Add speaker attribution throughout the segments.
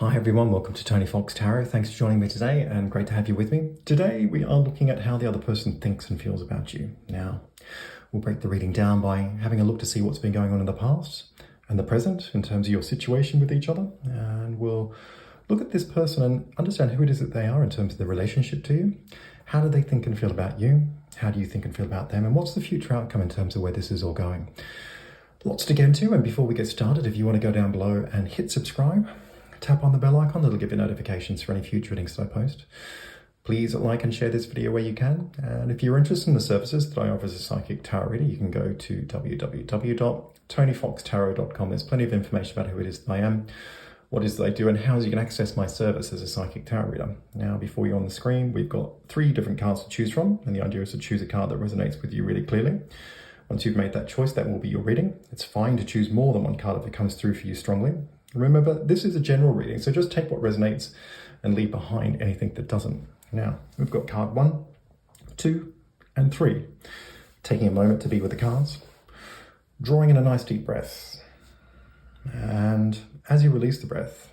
Speaker 1: Hi everyone, welcome to Tony Fox Tarot. Thanks for joining me today and great to have you with me. Today we are looking at how the other person thinks and feels about you. Now, we'll break the reading down by having a look to see what's been going on in the past and the present in terms of your situation with each other. And we'll look at this person and understand who it is that they are in terms of the relationship to you. How do they think and feel about you? How do you think and feel about them? And what's the future outcome in terms of where this is all going? Lots to get into, and before we get started, if you want to go down below and hit subscribe, tap on the bell icon, that'll give you notifications for any future readings that I post. Please like and share this video where you can. And if you're interested in the services that I offer as a psychic tarot reader, you can go to www.tonyfoxtarot.com. There's plenty of information about who it is that I am, what it is that I do, and how you can access my service as a psychic tarot reader. Now, before you on the screen, we've got 3 different cards to choose from, and the idea is to choose a card that resonates with you really clearly. Once you've made that choice, that will be your reading. It's fine to choose more than one card if it comes through for you strongly. Remember, this is a general reading, so just take what resonates and leave behind anything that doesn't. Now, we've got card 1, 2, and 3. Taking a moment to be with the cards, drawing in a nice deep breath. And as you release the breath,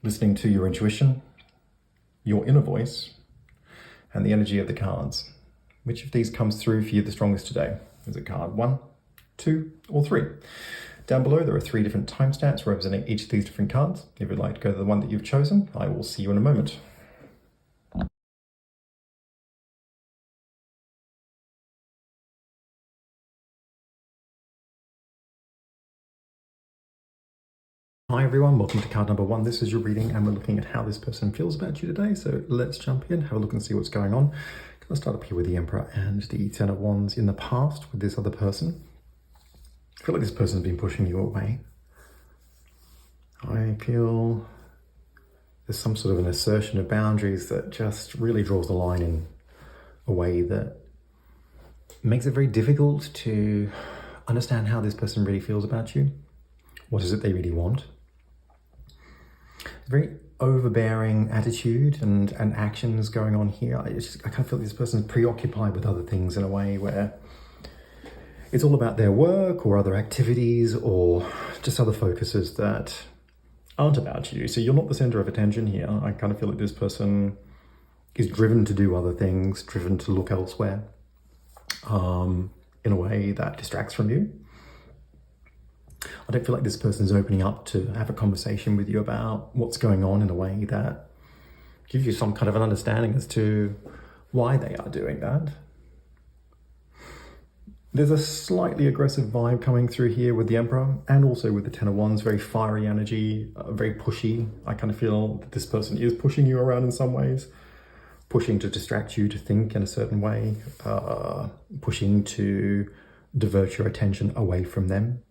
Speaker 1: listening to your intuition, your inner voice, and the energy of the cards. Which of these comes through for you the strongest today? Is it card 1, 2, or 3? Down below, there are 3 different timestamps representing each of these different cards. If you'd like to go to the one that you've chosen, I will see you in a moment. Hi everyone, welcome to card number 1. This is your reading and we're looking at how this person feels about you today. So let's jump in, have a look and see what's going on. Let's start up here with the Emperor and the Ten of Wands in the past with this other person. I feel like this person's been pushing you away. I feel there's some sort of an assertion of boundaries that just really draws the line in a way that makes it very difficult to understand how this person really feels about you. What is it they really want? Very overbearing attitude and actions going on here. I kind of feel like this person's preoccupied with other things in a way where it's all about their work or other activities or just other focuses that aren't about you. So you're not the center of attention here. I kind of feel like this person is driven to do other things, driven to look elsewhere in a way that distracts from you. I don't feel like this person's opening up to have a conversation with you about what's going on in a way that gives you some kind of an understanding as to why they are doing that. There's a slightly aggressive vibe coming through here with the Emperor and also with the Ten of Wands, very fiery energy, very pushy. I kind of feel that this person is pushing you around in some ways, pushing to distract you to think in a certain way, pushing to divert your attention away from them.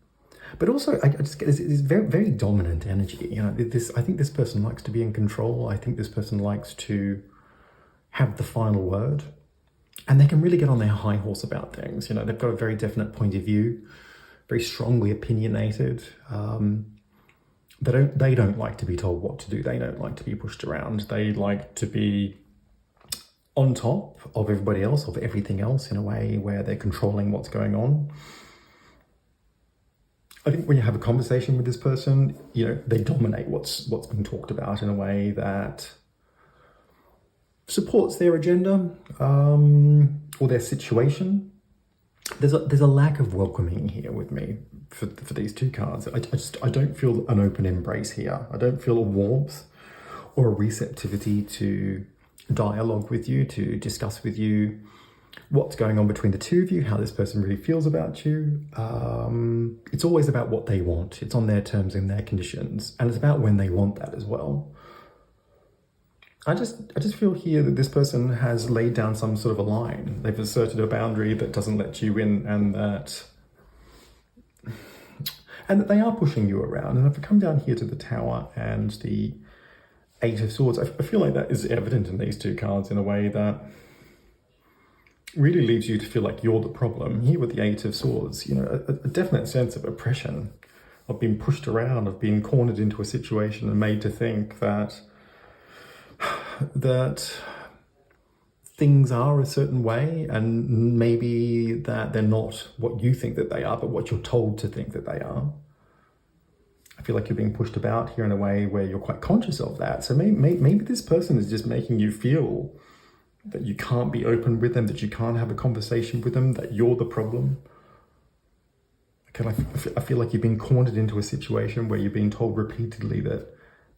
Speaker 1: But also, I just get this very, very dominant energy. You know, I think this person likes to be in control. I think this person likes to have the final word. And they can really get on their high horse about things. You know, they've got a very definite point of view, very strongly opinionated. They don't like to be told what to do. They don't like to be pushed around. They like to be on top of everybody else, of everything else, in a way where they're controlling what's going on. I think when you have a conversation with this person, you know, they dominate what's being talked about in a way that supports their agenda or their situation. There's a lack of welcoming here with me for these 2 cards. I don't feel an open embrace here. I don't feel a warmth or a receptivity to dialogue with you, to discuss with you what's going on between the 2 of you, how this person really feels about you. It's always about what they want. It's on their terms and their conditions, and it's about when they want that as well. I just feel here that this person has laid down some sort of a line. They've asserted a boundary that doesn't let you in, and that they are pushing you around. And if I come down here to the Tower and the 8 of Swords, I feel like that is evident in these 2 cards in a way that really leaves you to feel like you're the problem. Here with the 8 of Swords, you know, a definite sense of oppression, of being pushed around, of being cornered into a situation and made to think that things are a certain way, and maybe that they're not what you think that they are, but what you're told to think that they are. I feel like you're being pushed about here in a way where you're quite conscious of that. So maybe this person is just making you feel that you can't be open with them, that you can't have a conversation with them, that you're the problem. I feel like you've been cornered into a situation where you're being told repeatedly that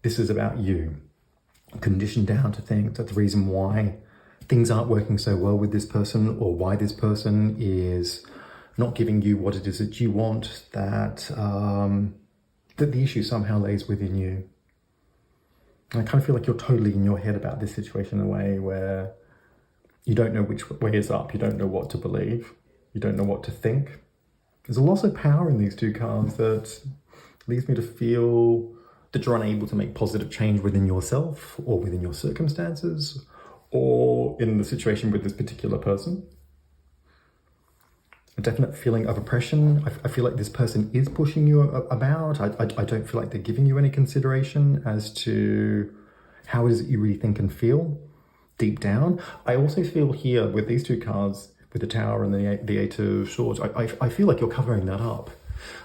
Speaker 1: this is about you, conditioned down to think that the reason why things aren't working so well with this person, or why this person is not giving you what it is that you want, that the issue somehow lays within you. And I kind of feel like you're totally in your head about this situation in a way where you don't know which way is up, you don't know what to believe, you don't know what to think. There's a loss of power in these two cards that leads me to feel that you're unable to make positive change within yourself or within your circumstances or in the situation with this particular person. A definite feeling of oppression. I feel like this person is pushing you about. I don't feel like they're giving you any consideration as to how it is that you really think and feel deep down. I also feel here with these two cards, with the Tower and the Eight of Swords, I feel like you're covering that up.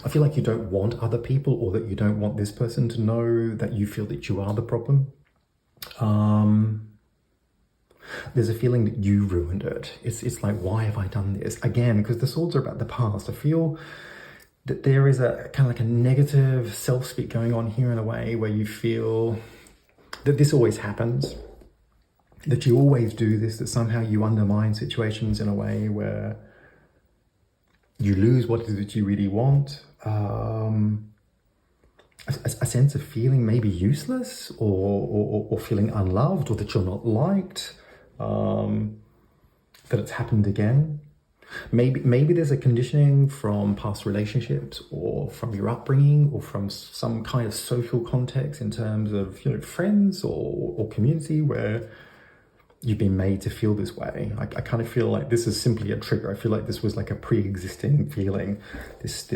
Speaker 1: I feel like you don't want other people, or that you don't want this person to know that you feel that you are the problem. There's a feeling that you ruined it. It's like, why have I done this? Again, because the swords are about the past. I feel that there is a kind of like a negative self-speak going on here in a way where you feel that this always happens, that you always do this, that somehow you undermine situations in a way where you lose what it is that you really want. A sense of feeling maybe useless or feeling unloved, or that you're not liked, that it's happened again. Maybe there's a conditioning from past relationships, or from your upbringing, or from some kind of social context in terms of, friends or community where you've been made to feel this way. I kind of feel like this is simply a trigger. I feel like this was like a pre-existing feeling. This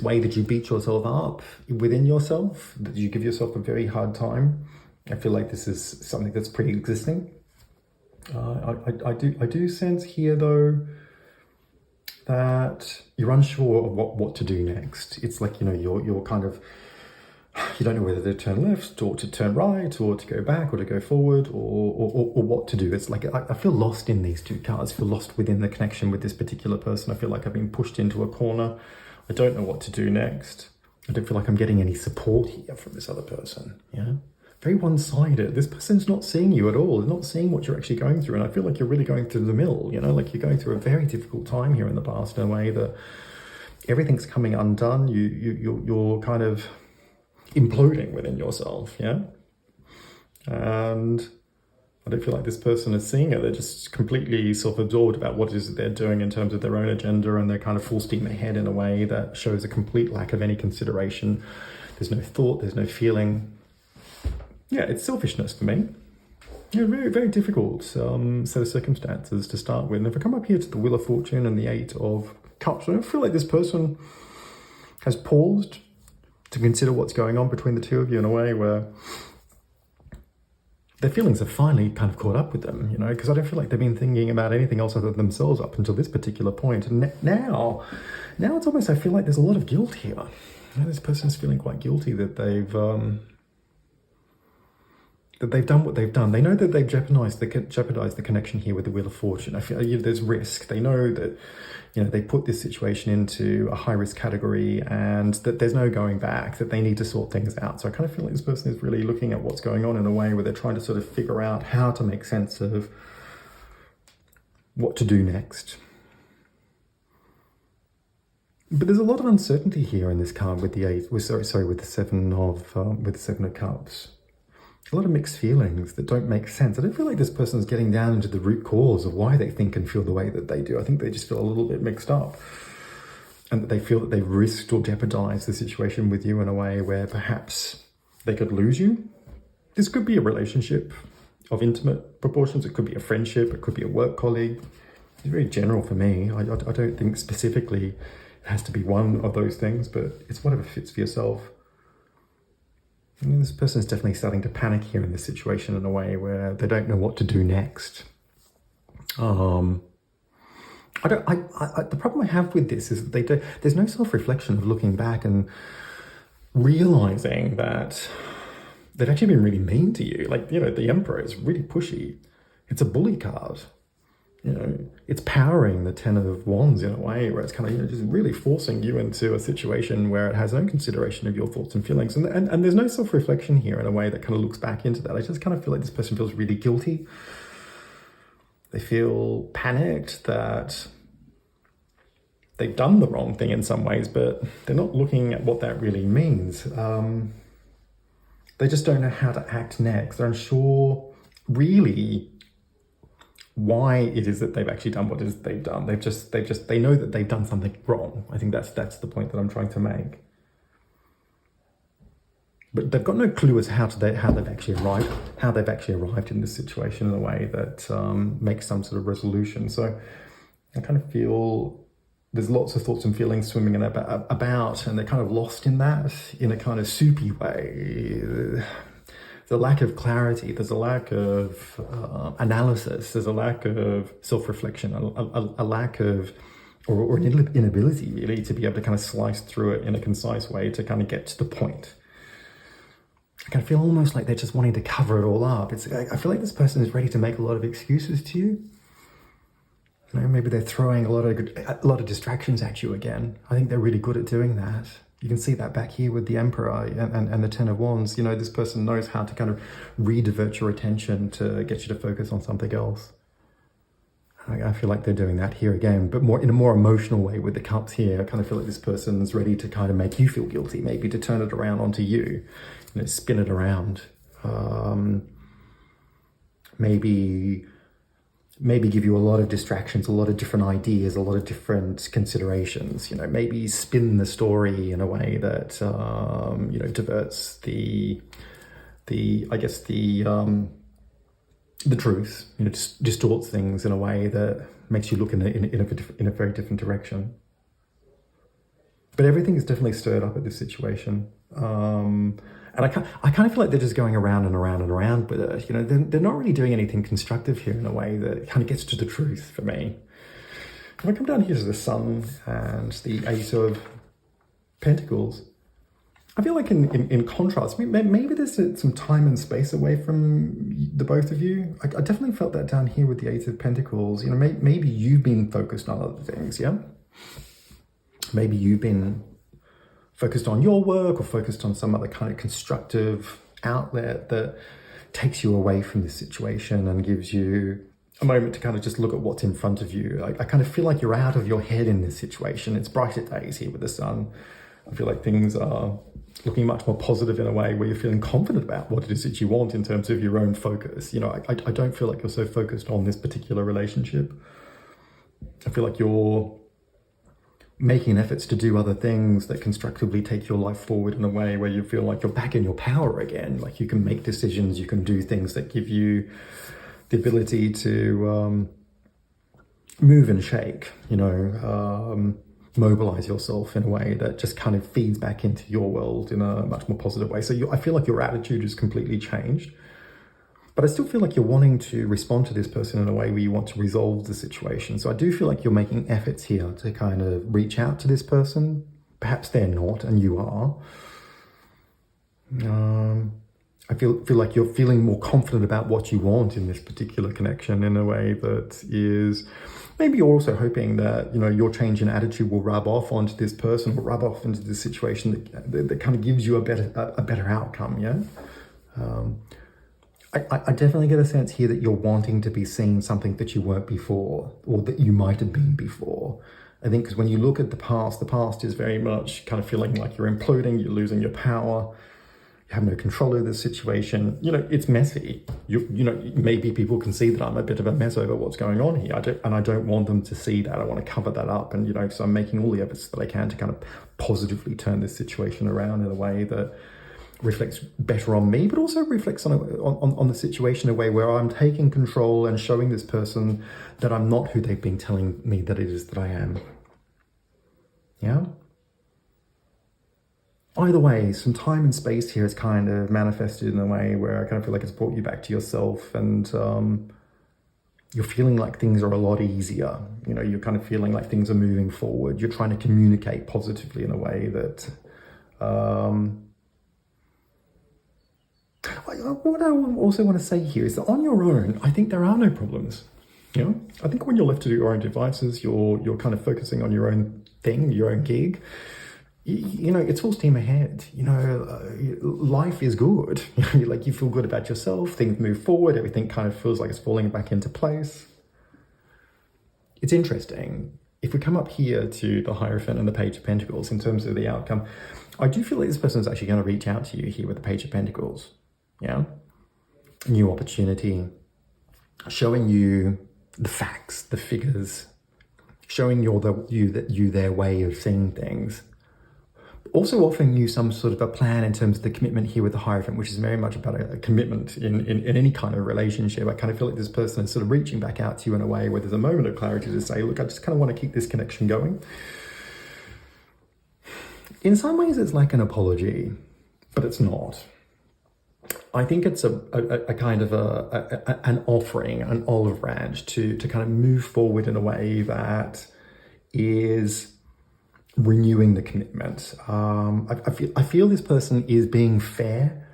Speaker 1: way that you beat yourself up within yourself, that you give yourself a very hard time. I feel like this is something that's pre-existing. I do sense here though that you're unsure of what to do next. It's like, you're kind of, you don't know whether to turn left or to turn right, or to go back or to go forward, or what to do. It's like I feel lost in these two cards. I feel lost within the connection with this particular person. I feel like I've been pushed into a corner. I don't know what to do next. I don't feel like I'm getting any support here from this other person. Yeah, very one-sided. This person's not seeing you at all. They're not seeing what you're actually going through, and I feel like you're really going through the mill. Like you're going through a very difficult time here in the past in a way that everything's coming undone. You're kind of imploding within yourself, yeah? And I don't feel like this person is seeing it. They're just completely self-absorbed about what it is that they're doing in terms of their own agenda, and they're kind of full steam ahead in a way that shows a complete lack of any consideration. There's no thought, there's no feeling. Yeah, it's selfishness for me. Very, very difficult set of circumstances to start with. And if I come up here to the Wheel of Fortune and the Eight of Cups, I feel like this person has paused to consider what's going on between the two of you in a way where their feelings have finally kind of caught up with them, because I don't feel like they've been thinking about anything else other than themselves up until this particular point. And now it's almost, I feel like there's a lot of guilt here. This person's feeling quite guilty that they've done what they've done. They know that they've jeopardized the connection here with the Wheel of Fortune. I feel there's risk. They know that they put this situation into a high risk category, and that there's no going back, that they need to sort things out. So I kind of feel like this person is really looking at what's going on in a way where they're trying to sort of figure out how to make sense of what to do next. But there's a lot of uncertainty here in this card with with the Seven of Cups. A lot of mixed feelings that don't make sense. I don't feel like this person's getting down into the root cause of why they think and feel the way that they do. I think they just feel a little bit mixed up, and that they feel that they've risked or jeopardized the situation with you in a way where perhaps they could lose you. This could be a relationship of intimate proportions. It could be a friendship. It could be a work colleague. It's very general for me. I don't think specifically it has to be one of those things, but it's whatever fits for yourself. And this person is definitely starting to panic here in this situation in a way where they don't know what to do next. The problem I have with this is that there's no self-reflection of looking back and realizing that they've actually been really mean to you. Like, the Emperor is really pushy. It's a bully card. It's powering the Ten of Wands in a way where it's kind of, just really forcing you into a situation where it has no consideration of your thoughts and feelings. And there's no self-reflection here in a way that kind of looks back into that. I just kind of feel like this person feels really guilty. They feel panicked that they've done the wrong thing in some ways, but they're not looking at what that really means. They just don't know how to act next. They're unsure really why it is that they've actually done what it is they've done. They know that they've done something wrong. I think that's the point that I'm trying to make. But they've got no clue as how they've actually arrived in this situation in a way that makes some sort of resolution. So I kind of feel there's lots of thoughts and feelings swimming in about, and they're kind of lost in that in a kind of soupy way. There's a lack of clarity. There's a lack of analysis. There's a lack of self-reflection. A lack of, or an inability really to be able to kind of slice through it in a concise way to kind of get to the point. I kind of feel almost like they're just wanting to cover it all up. I feel like this person is ready to make a lot of excuses to you. Maybe they're throwing a lot of distractions at you again. I think they're really good at doing that. You can see that back here with the Emperor and the Ten of Wands. This person knows how to kind of re-divert your attention to get you to focus on something else. I feel like they're doing that here again, but in a more emotional way with the Cups here. I kind of feel like this person's ready to kind of make you feel guilty, maybe to turn it around onto you, spin it around. Maybe give you a lot of distractions, a lot of different ideas, a lot of different considerations. Maybe spin the story in a way that diverts the truth. Distorts things in a way that makes you look in a very different direction. But everything is definitely stirred up at this situation. And I kind of feel like they're just going around and around and around with it. They're not really doing anything constructive here in a way that kind of gets to the truth for me. If I come down here to the Sun and the Ace of Pentacles, I feel like in contrast, maybe there's some time and space away from the both of you. I definitely felt that down here with the Ace of Pentacles. Maybe you've been focused on other things, yeah? Maybe you've been focused on your work or focused on some other kind of constructive outlet that takes you away from this situation and gives you a moment to kind of just look at what's in front of you. I kind of feel like you're out of your head in this situation. It's brighter days here with the Sun. I feel like things are looking much more positive in a way where you're feeling confident about what it is that you want in terms of your own focus. I don't feel like you're so focused on this particular relationship. I feel like you're making efforts to do other things that constructively take your life forward in a way where you feel like you're back in your power again. Like you can make decisions, you can do things that give you the ability to move and shake, mobilize yourself in a way that just kind of feeds back into your world in a much more positive way. So I feel like your attitude has completely changed. But I still feel like you're wanting to respond to this person in a way where you want to resolve the situation. So I do feel like you're making efforts here to kind of reach out to this person. Perhaps they're not, and you are. I feel like you're feeling more confident about what you want in this particular connection in a way that is... Maybe you're also hoping that, your change in attitude will rub off onto this person or rub off into this situation that kind of gives you a better outcome, yeah? I definitely get a sense here that you're wanting to be seeing something that you weren't before, or that you might have been before. I think because when you look at the past is very much kind of feeling like you're imploding, you're losing your power, you have no control over the situation. It's messy. Maybe people can see that I'm a bit of a mess over what's going on here. I don't want them to see that. I want to cover that up. And, so I'm making all the efforts that I can to kind of positively turn this situation around in a way that reflects better on me, but also reflects on the situation in a way where I'm taking control and showing this person that I'm not who they've been telling me that it is that I am. Yeah? Either way, some time and space here is kind of manifested in a way where I kind of feel like it's brought you back to yourself and You're feeling like things are a lot easier. You know, you're kind of feeling like things are moving forward. You're trying to communicate positively in a way that, what I also want to say here is that on your own, I think there are no problems. You know, I think when you're left to do your own devices, you're kind of focusing on your own thing, your own gig. You know, it's full steam ahead. You know, life is good. Like, you feel good about yourself. Things move forward. Everything kind of feels like it's falling back into place. It's interesting. If we come up here to the Hierophant and the Page of Pentacles in terms of the outcome, I do feel like this person is actually going to reach out to you here with the Page of Pentacles. Yeah, new opportunity, showing you the facts, the figures, showing you their way of seeing things. Also offering you some sort of a plan in terms of the commitment here with the Hierophant, which is very much about a commitment in any kind of relationship. I kind of feel like this person is sort of reaching back out to you in a way where there's a moment of clarity to say, look, I just kind of want to keep this connection going. In some ways, it's like an apology, but it's not. I think it's a kind of an offering, an olive branch to kind of move forward in a way that is renewing the commitment. I feel this person is being fair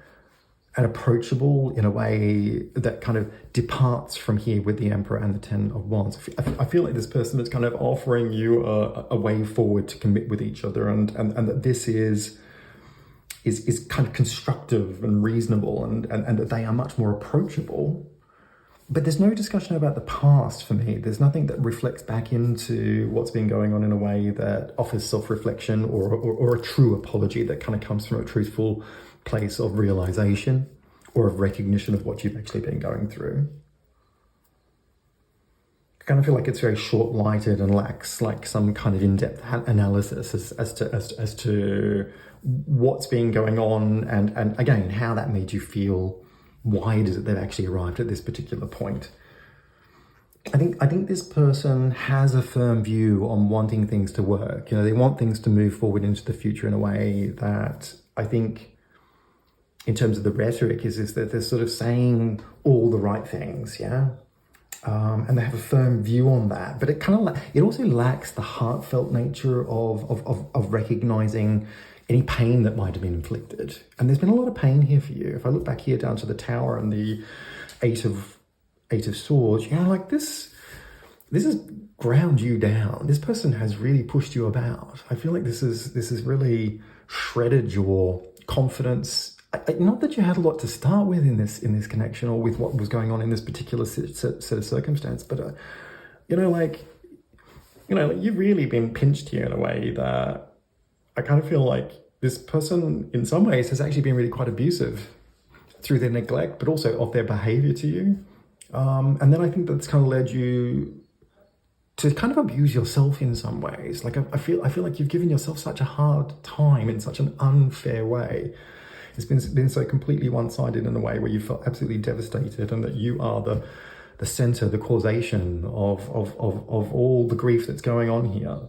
Speaker 1: and approachable in a way that kind of departs from here with the Emperor and the Ten of Wands. I feel like this person is kind of offering you a way forward to commit with each other, and that this is kind of constructive and reasonable, and that they are much more approachable. But there's no discussion about the past for me. There's nothing that reflects back into what's been going on in a way that offers self-reflection or a true apology that kind of comes from a truthful place of realization or of recognition of what you've actually been going through. I kind of feel like it's very short-lighted and lacks like some kind of in-depth analysis as to what's been going on, and again, how that made you feel. Why is it they've actually arrived at this particular point? I think this person has a firm view on wanting things to work. You know, they want things to move forward into the future in a way that I think, in terms of the rhetoric, is that they're sort of saying all the right things, yeah? And they have a firm view on that, but it also lacks the heartfelt nature of recognizing any pain that might have been inflicted. And there's been a lot of pain here for you. If I look back here down to the Tower and the Eight of Swords, you know, like this is ground you down. This person has really pushed you about. I feel like this has really shredded your confidence. Not that you had a lot to start with in this connection or with what was going on in this particular set of circumstance, but you've really been pinched here in a way that I kind of feel like this person, in some ways, has actually been really quite abusive through their neglect, but also of their behavior to you. And then I think that's kind of led you to kind of abuse yourself in some ways. Like I feel like you've given yourself such a hard time in such an unfair way. It's been so completely one-sided in a way where you felt absolutely devastated, and that you are the center, the causation of all the grief that's going on here.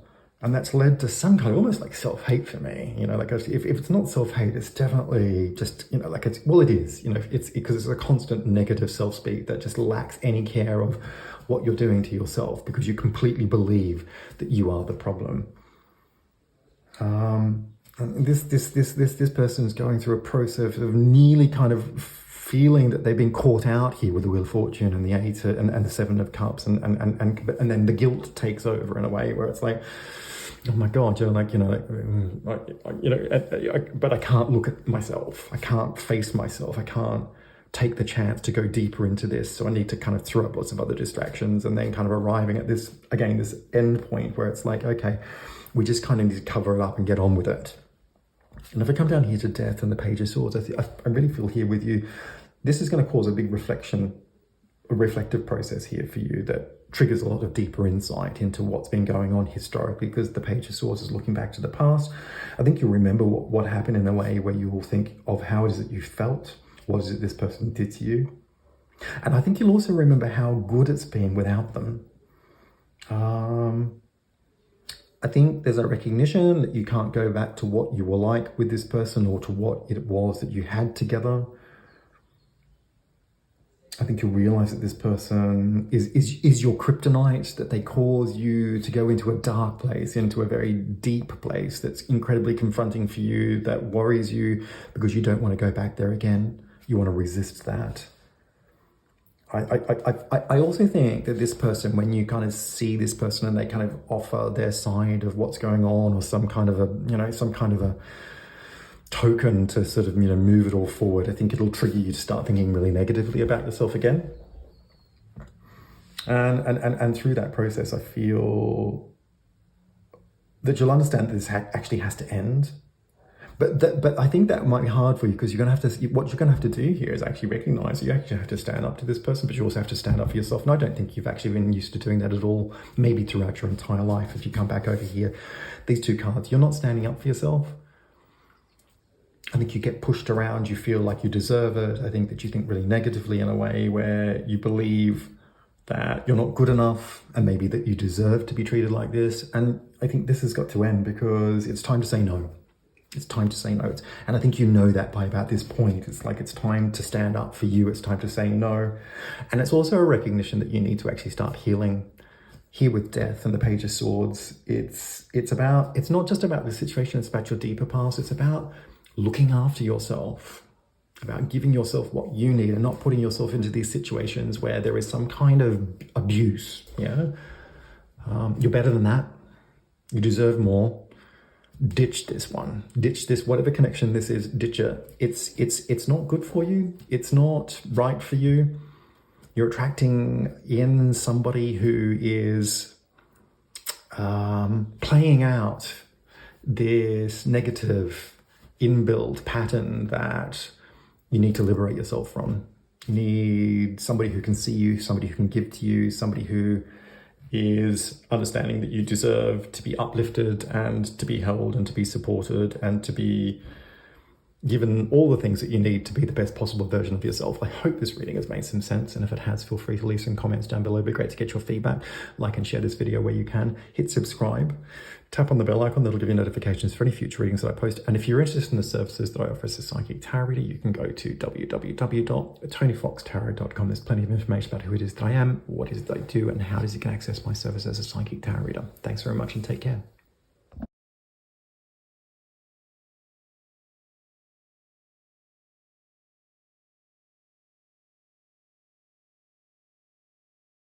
Speaker 1: And that's led to some kind of almost like self-hate for me. You know, like if it's not self-hate, it's definitely just, you know, like it is, you know, it's because it's a constant negative self-speak that just lacks any care of what you're doing to yourself, because you completely believe that you are the problem. And this person is going through a process of nearly kind of feeling that they've been caught out here with the Wheel of Fortune and the Eight and the Seven of Cups, and then the guilt takes over in a way where it's like, oh my God, but I can't look at myself. I can't face myself. I can't take the chance to go deeper into this. So I need to kind of throw up lots of other distractions, and then kind of arriving at this end point where it's like, okay, we just kind of need to cover it up and get on with it. And if I come down here to Death and the Page of Swords, I really feel here with you, this is going to cause a big reflective process here for you that triggers a lot of deeper insight into what's been going on historically, because the Page of Swords is looking back to the past. I think you'll remember what happened in a way where you will think of how it is that you felt, what is it this person did to you. And I think you'll also remember how good it's been without them. I think there's a recognition that you can't go back to what you were like with this person or to what it was that you had together. I think you'll realize that this person is your kryptonite, that they cause you to go into a dark place, into a very deep place that's incredibly confronting for you, that worries you because you don't want to go back there again. You want to resist that. I also think that this person, when you kind of see this person and they kind of offer their side of what's going on, or some kind of a token to sort of, move it all forward, I think it'll trigger you to start thinking really negatively about yourself again. And through that process, I feel that you'll understand that this actually has to end. But I think that might be hard for you, because what you're going to have to do here is actually recognize that you actually have to stand up to this person, but you also have to stand up for yourself. And I don't think you've actually been used to doing that at all, maybe throughout your entire life. If you come back over here, these two cards, you're not standing up for yourself. I think you get pushed around, you feel like you deserve it. I think that you think really negatively in a way where you believe that you're not good enough, and maybe that you deserve to be treated like this. And I think this has got to end, because it's time to say no. It's time to say no. And I think you know that by about this point. It's like it's time to stand up for you. It's time to say no. And it's also a recognition that you need to actually start healing. Here with Death and the Page of Swords, it's not just about the situation, it's about your deeper past. It's about looking after yourself, about giving yourself what you need, and not putting yourself into these situations where there is some kind of abuse. Yeah, you're better than that. You deserve more. Ditch this one. Ditch this, whatever connection this is. Ditch it. It's not good for you. It's not right for you. You're attracting in somebody who is playing out this negative inbuilt pattern that you need to liberate yourself from. You need somebody who can see you, somebody who can give to you, somebody who is understanding that you deserve to be uplifted and to be held and to be supported and to be given all the things that you need to be the best possible version of yourself. I hope this reading has made some sense, and if it has, feel free to leave some comments down below. It'd be great to get your feedback. Like and share this video where you can. Hit subscribe. Tap on the bell icon, that'll give you notifications for any future readings that I post. And if you're interested in the services that I offer as a psychic tarot reader, you can go to www.tonyfoxtarot.com. There's plenty of information about who it is that I am, what it is that I do, and how it is you can access my service as a psychic tarot reader. Thanks very much and take care.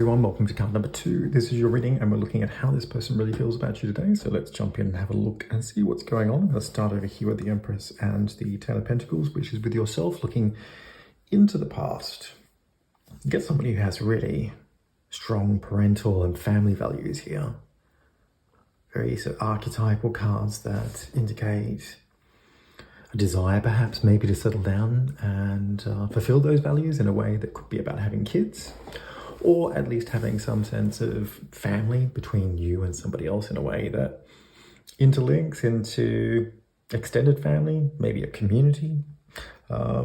Speaker 1: Everyone, welcome to card number 2. This is your reading, and we're looking at how this person really feels about you today. So let's jump in and have a look and see what's going on. I'm going to start over here with the Empress and the Ten of Pentacles, which is with yourself, looking into the past. Get somebody who has really strong parental and family values here. Very sort of archetypal cards that indicate a desire, perhaps, maybe to settle down and fulfill those values in a way that could be about having kids, or at least having some sense of family between you and somebody else in a way that interlinks into extended family, maybe a community. I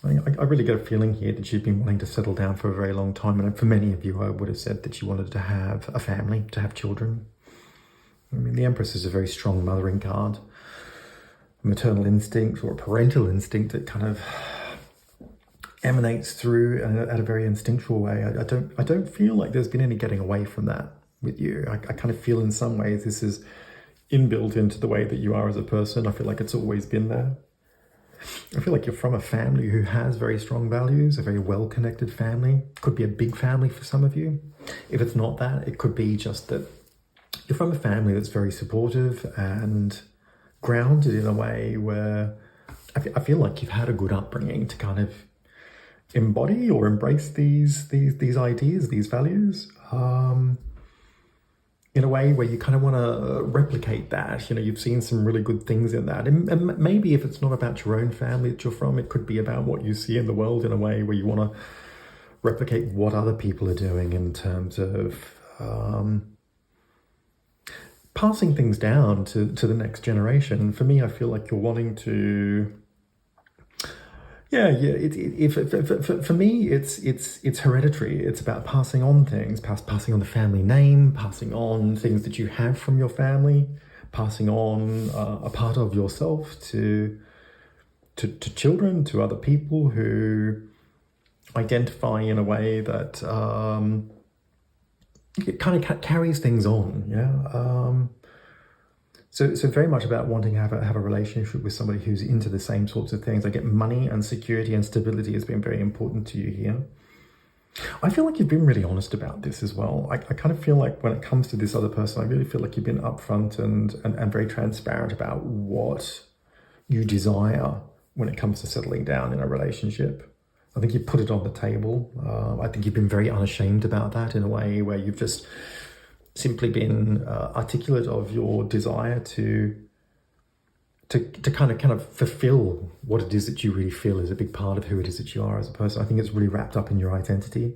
Speaker 1: really get a feeling here that you've been wanting to settle down for a very long time. And for many of you, I would have said that you wanted to have a family, to have children. I mean, the Empress is a very strong mothering card. A maternal instinct or a parental instinct that kind of emanates through at a very instinctual way. I don't feel like there's been any getting away from that with you. I kind of feel in some ways this is inbuilt into the way that you are as a person. I feel like it's always been there. I feel like you're from a family who has very strong values, a very well-connected family. Could be a big family for some of you. If it's not that, it could be just that you're from a family that's very supportive and grounded in a way where I feel like you've had a good upbringing to kind of embody or embrace these ideas, these values, in a way where you kind of want to replicate that. You've seen some really good things in that. And maybe if it's not about your own family that you're from, it could be about what you see in the world in a way where you want to replicate what other people are doing in terms of passing things down to the next generation. For me, I feel like you're wanting to... For me, it's hereditary. It's about passing on things, passing on the family name, passing on things that you have from your family, passing on a part of yourself to children, to other people who identify in a way that it kind of carries things on, So very much about wanting to have a relationship with somebody who's into the same sorts of things. I get money and security and stability has been very important to you here. I feel like you've been really honest about this as well. I kind of feel like when it comes to this other person, I really feel like you've been upfront and very transparent about what you desire when it comes to settling down in a relationship. I think you put it on the table. I think you've been very unashamed about that in a way where you've just simply been articulate of your desire to kind of fulfill what it is that you really feel is a big part of who it is that you are as a person. I think it's really wrapped up in your identity.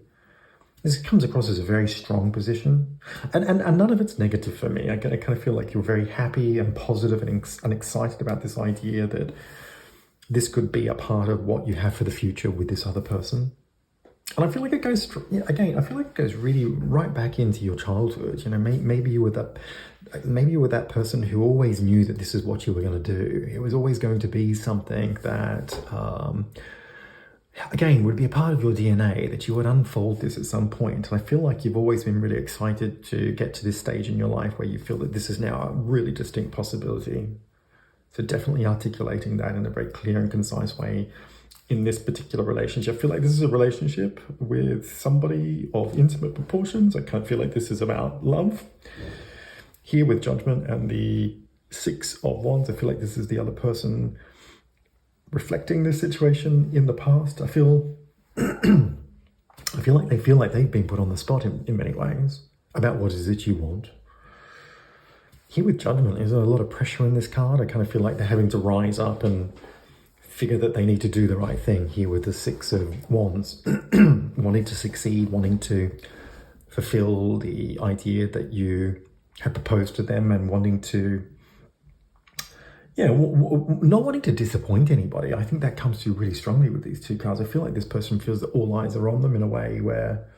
Speaker 1: This comes across as a very strong position. And none of it's negative for me. I kind of feel like you're very happy and positive and excited about this idea that this could be a part of what you have for the future with this other person. And I feel like it goes, again, I feel like it goes really right back into your childhood. Maybe you were that person who always knew that this is what you were going to do. It was always going to be something that, again, would be a part of your DNA, that you would unfold this at some point. And I feel like you've always been really excited to get to this stage in your life where you feel that this is now a really distinct possibility. So definitely articulating that in a very clear and concise way in this particular relationship. I feel like this is a relationship with somebody of intimate proportions. I kind of feel like this is about love. Here with Judgment and the 6 of Wands, I feel like this is the other person reflecting this situation in the past. I feel like they feel like they've been put on the spot in many ways about what it is that you want. Here with Judgment, there's a lot of pressure in this card. I kind of feel like they're having to rise up and figure that they need to do the right thing here with the 6 of Wands. Wanting to succeed, wanting to fulfill the idea that you have proposed to them and wanting to, not wanting to disappoint anybody. I think that comes through really strongly with these 2 cards. I feel like this person feels that all eyes are on them in a way where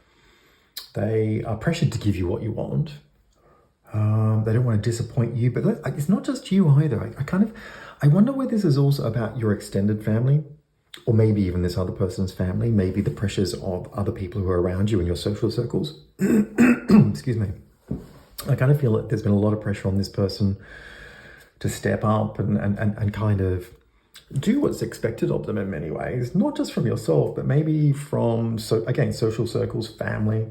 Speaker 1: they are pressured to give you what you want. They don't want to disappoint you, but it's not just you either. I wonder whether this is also about your extended family, or maybe even this other person's family, maybe the pressures of other people who are around you in your social circles. Excuse me. I kind of feel like there's been a lot of pressure on this person to step up and kind of do what's expected of them in many ways, not just from yourself, but maybe from, social circles, family.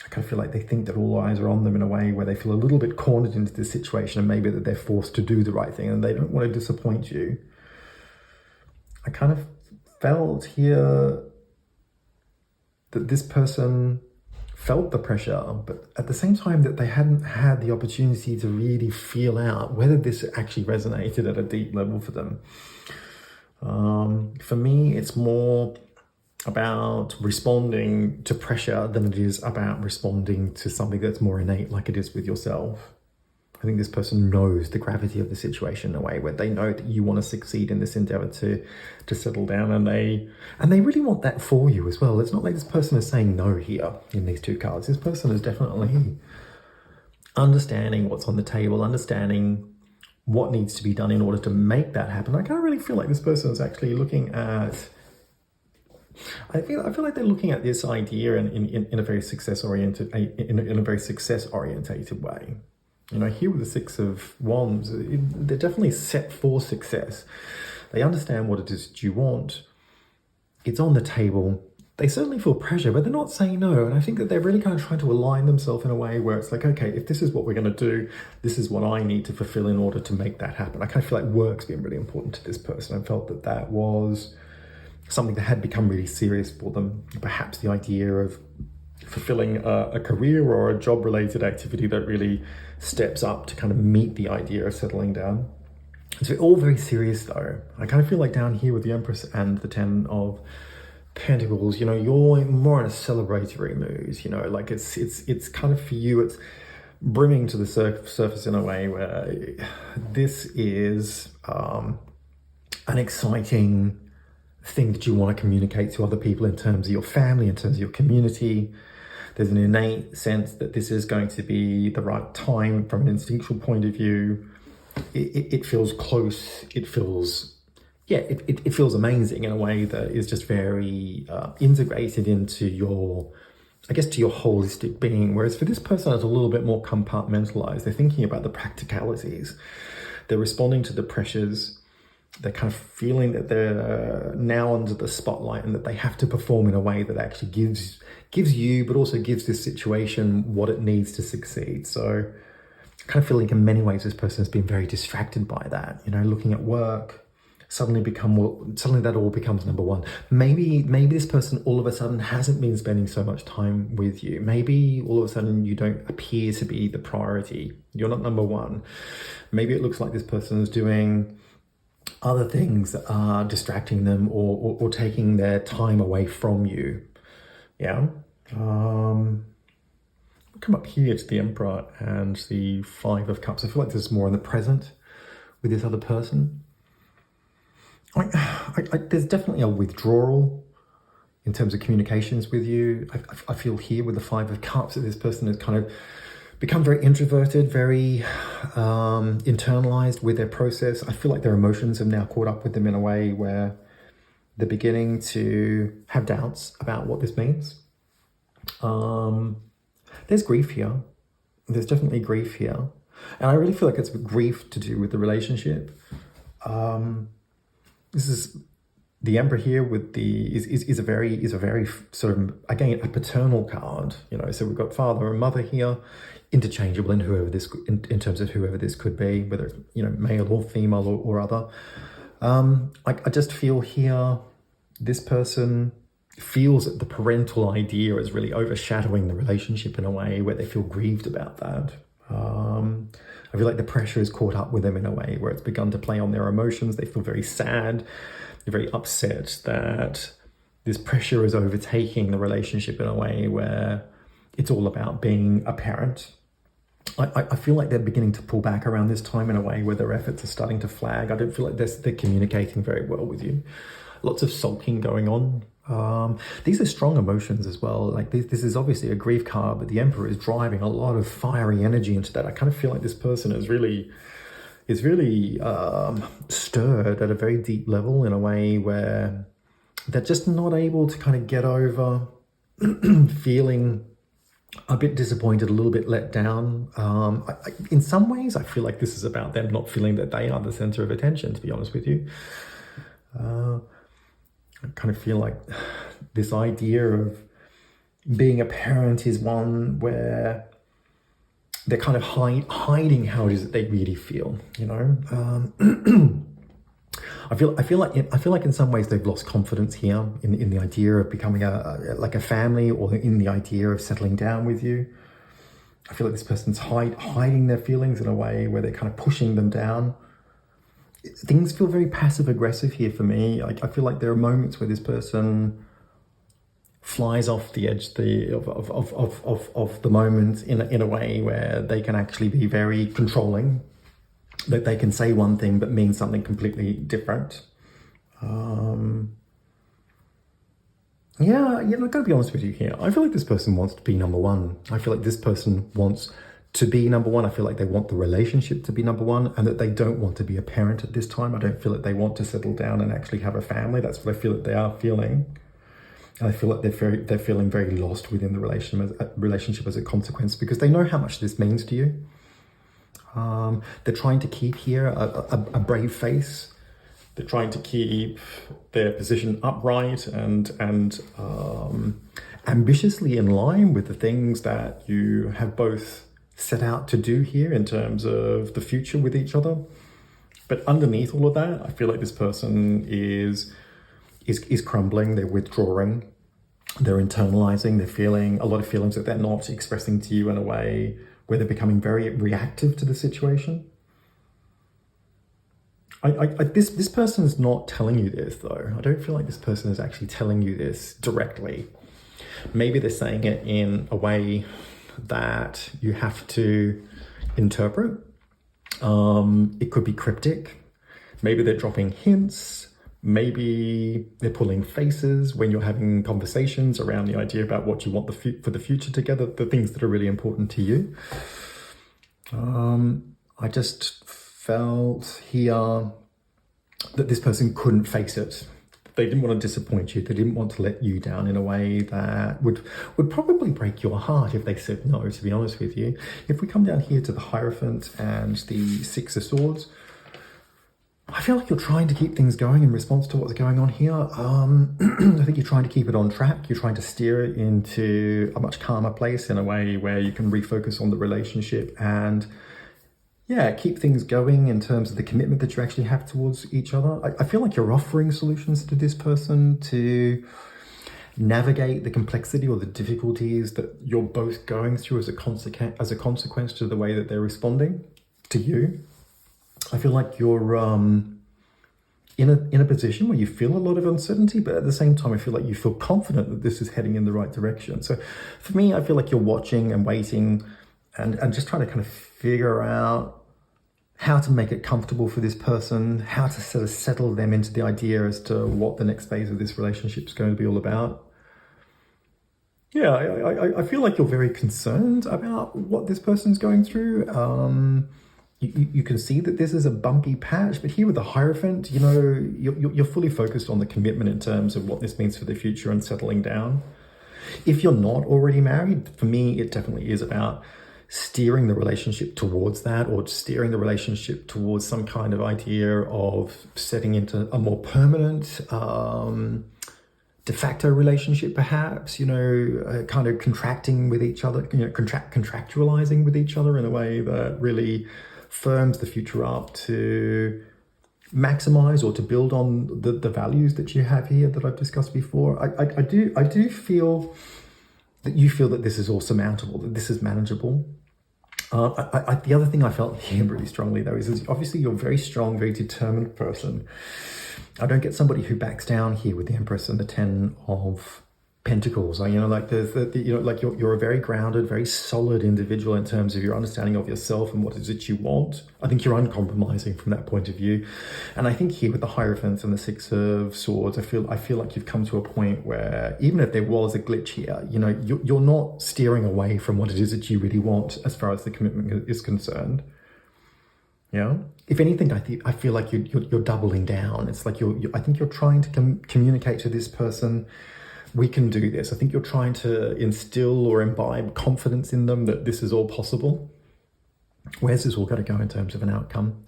Speaker 1: I kind of feel like they think that all eyes are on them in a way where they feel a little bit cornered into this situation and maybe that they're forced to do the right thing and they don't want to disappoint you. I kind of felt here that this person felt the pressure, but at the same time that they hadn't had the opportunity to really feel out whether this actually resonated at a deep level for them. For me, it's more about responding to pressure than it is about responding to something that's more innate, like it is with yourself. I think this person knows the gravity of the situation in a way where they know that you want to succeed in this endeavor to settle down, and they really want that for you as well. It's not like this person is saying no here in these 2 cards. This person is definitely understanding what's on the table, understanding what needs to be done in order to make that happen. I kind of really feel like this person is actually looking at, I feel like they're looking at this idea in a very success-oriented way. Here with the 6 of Wands, they're definitely set for success. They understand what it is that you want. It's on the table. They certainly feel pressure, but they're not saying no. And I think that they're really kind of trying to align themselves in a way where it's like, okay, if this is what we're going to do, this is what I need to fulfill in order to make that happen. I kind of feel like work's been really important to this person. I felt that was something that had become really serious for them. Perhaps the idea of fulfilling a career or a job-related activity that really steps up to kind of meet the idea of settling down. It's all very serious though. I kind of feel like down here with the Empress and the 10 of Pentacles, you're more in a celebratory mood, like it's kind of for you, it's brimming to the surface in a way where this is an exciting thing that you want to communicate to other people in terms of your family, in terms of your community. There's an innate sense that this is going to be the right time from an instinctual point of view. It feels close. It feels yeah, it feels amazing in a way that is just very integrated into your, I guess, to your holistic being. Whereas for this person, it's a little bit more compartmentalized. They're thinking about the practicalities. They're responding to the pressures. They're kind of feeling that they're now under the spotlight and that they have to perform in a way that actually gives you, but also gives this situation what it needs to succeed. So I kind of feel like in many ways, this person has been very distracted by that, you know, looking at work, suddenly that all becomes number one. Maybe this person all of a sudden hasn't been spending so much time with you. Maybe all of a sudden you don't appear to be the priority. You're not number one. Maybe it looks like this person is doing other things that are distracting them or taking their time away from you. Yeah. We'll come up here to the Emperor and the Five of Cups. I feel like there's more in the present with this other person. There's definitely a withdrawal in terms of communications with you. I feel here with the Five of Cups that this person has kind of become very introverted, very internalized with their process. I feel like their emotions have now caught up with them in a way where they're beginning to have doubts about what this means. There's grief here. There's definitely grief here. And I really feel like it's grief to do with the relationship. This is the Emperor here with the is a very sort of, again, a paternal card, you know. So we've got father and mother here, interchangeable in whoever this in terms of whoever this could be, whether it's, you know, male or female or other. I just feel here this person feels that the parental idea is really overshadowing the relationship in a way where they feel grieved about that. I feel like the pressure is caught up with them in a way where it's begun to play on their emotions. They feel very sad. They're very upset that this pressure is overtaking the relationship in a way where it's all about being a parent. I feel like they're beginning to pull back around this time in a way where their efforts are starting to flag. I don't feel like they're communicating very well with you. Lots of sulking going on. These are strong emotions as well. Like this is obviously a grief card, but the Emperor is driving a lot of fiery energy into that. I kind of feel like this person is really stirred at a very deep level in a way where they're just not able to kind of get over feeling a bit disappointed, a little bit let down. In some ways, I feel like this is about them not feeling that they are the center of attention, to be honest with you. I kind of feel like this idea of being a parent is one where they're kind of hiding how it is that they really feel, you know. I feel like in some ways they've lost confidence here in the idea of becoming like a family, or in the idea of settling down with you. I feel like this person's hiding their feelings in a way where they're kind of pushing them down. Things feel very passive aggressive here for me. I feel like there are moments where this person flies off the edge of the moment in a way where they can actually be very controlling. That they can say one thing but mean something completely different. Yeah, I've got to be honest with you here. I feel like this person wants to be number one. I feel like this person wants to be number one. I feel like they want the relationship to be number one, and that they don't want to be a parent at this time. I don't feel that they want to settle down and actually have a family. That's what I feel that they are feeling. And I feel like they're feeling very lost within the relationship as a consequence, because they know how much this means to you. They're trying to keep here a brave face. They're trying to keep their position upright and ambitiously in line with the things that you have both set out to do here in terms of the future with each other. But underneath all of that, I feel like this person is crumbling. They're withdrawing. They're internalizing. They're feeling a lot of feelings that they're not expressing to you in a way where they're becoming very reactive to the situation. This person is not telling you this, though. I don't feel like this person is actually telling you this directly. Maybe they're saying it in a way that you have to interpret. It could be cryptic. Maybe they're dropping hints. Maybe they're pulling faces when you're having conversations around the idea about what you want for the future together, the things that are really important to you. I just felt here that this person couldn't face it. They didn't want to disappoint you. They didn't want to let you down in a way that would probably break your heart if they said no, to be honest with you. If we come down here to the Hierophant and the Six of Swords, I feel like you're trying to keep things going in response to what's going on here. I think you're trying to keep it on track. You're trying to steer it into a much calmer place in a way where you can refocus on the relationship and, yeah, keep things going in terms of the commitment that you actually have towards each other. I feel like you're offering solutions to this person to navigate the complexity or the difficulties that you're both going through as a consequence to the way that they're responding to you. I feel like you're in a position where you feel a lot of uncertainty, but at the same time, I feel like you feel confident that this is heading in the right direction. So for me, I feel like you're watching and waiting and just trying to kind of figure out how to make it comfortable for this person, how to sort of settle them into the idea as to what the next phase of this relationship is going to be all about. Yeah, I feel like you're very concerned about what this person's going through. You can see that this is a bumpy patch, but here with the Hierophant, you know, you're fully focused on the commitment in terms of what this means for the future and settling down. If you're not already married, for me, it definitely is about steering the relationship towards that, or steering the relationship towards some kind of idea of setting into a more permanent, de facto relationship, perhaps, you know, kind of contracting with each other, you know, contractualizing with each other in a way that really firms the future up to maximize or to build on the values that you have here that I've discussed before. I do feel that you feel that this is all surmountable, that this is manageable. The other thing I felt here really strongly, though, is obviously you're a very strong, very determined person. I don't get somebody who backs down here with the Empress and the Ten of Pentacles. You know, like you're a very grounded, very solid individual in terms of your understanding of yourself and what is it you want. I think you're uncompromising from that point of view. And I think here with the Hierophant and the Six of Swords, I feel like you've come to a point where even if there was a glitch here, you know, you're not steering away from what it is that you really want as far as the commitment is concerned. Yeah. If anything, I feel like you're doubling down. It's like I think you're trying to communicate to this person, we can do this. I think you're trying to instill or imbibe confidence in them that this is all possible. Where's this all going to go in terms of an outcome?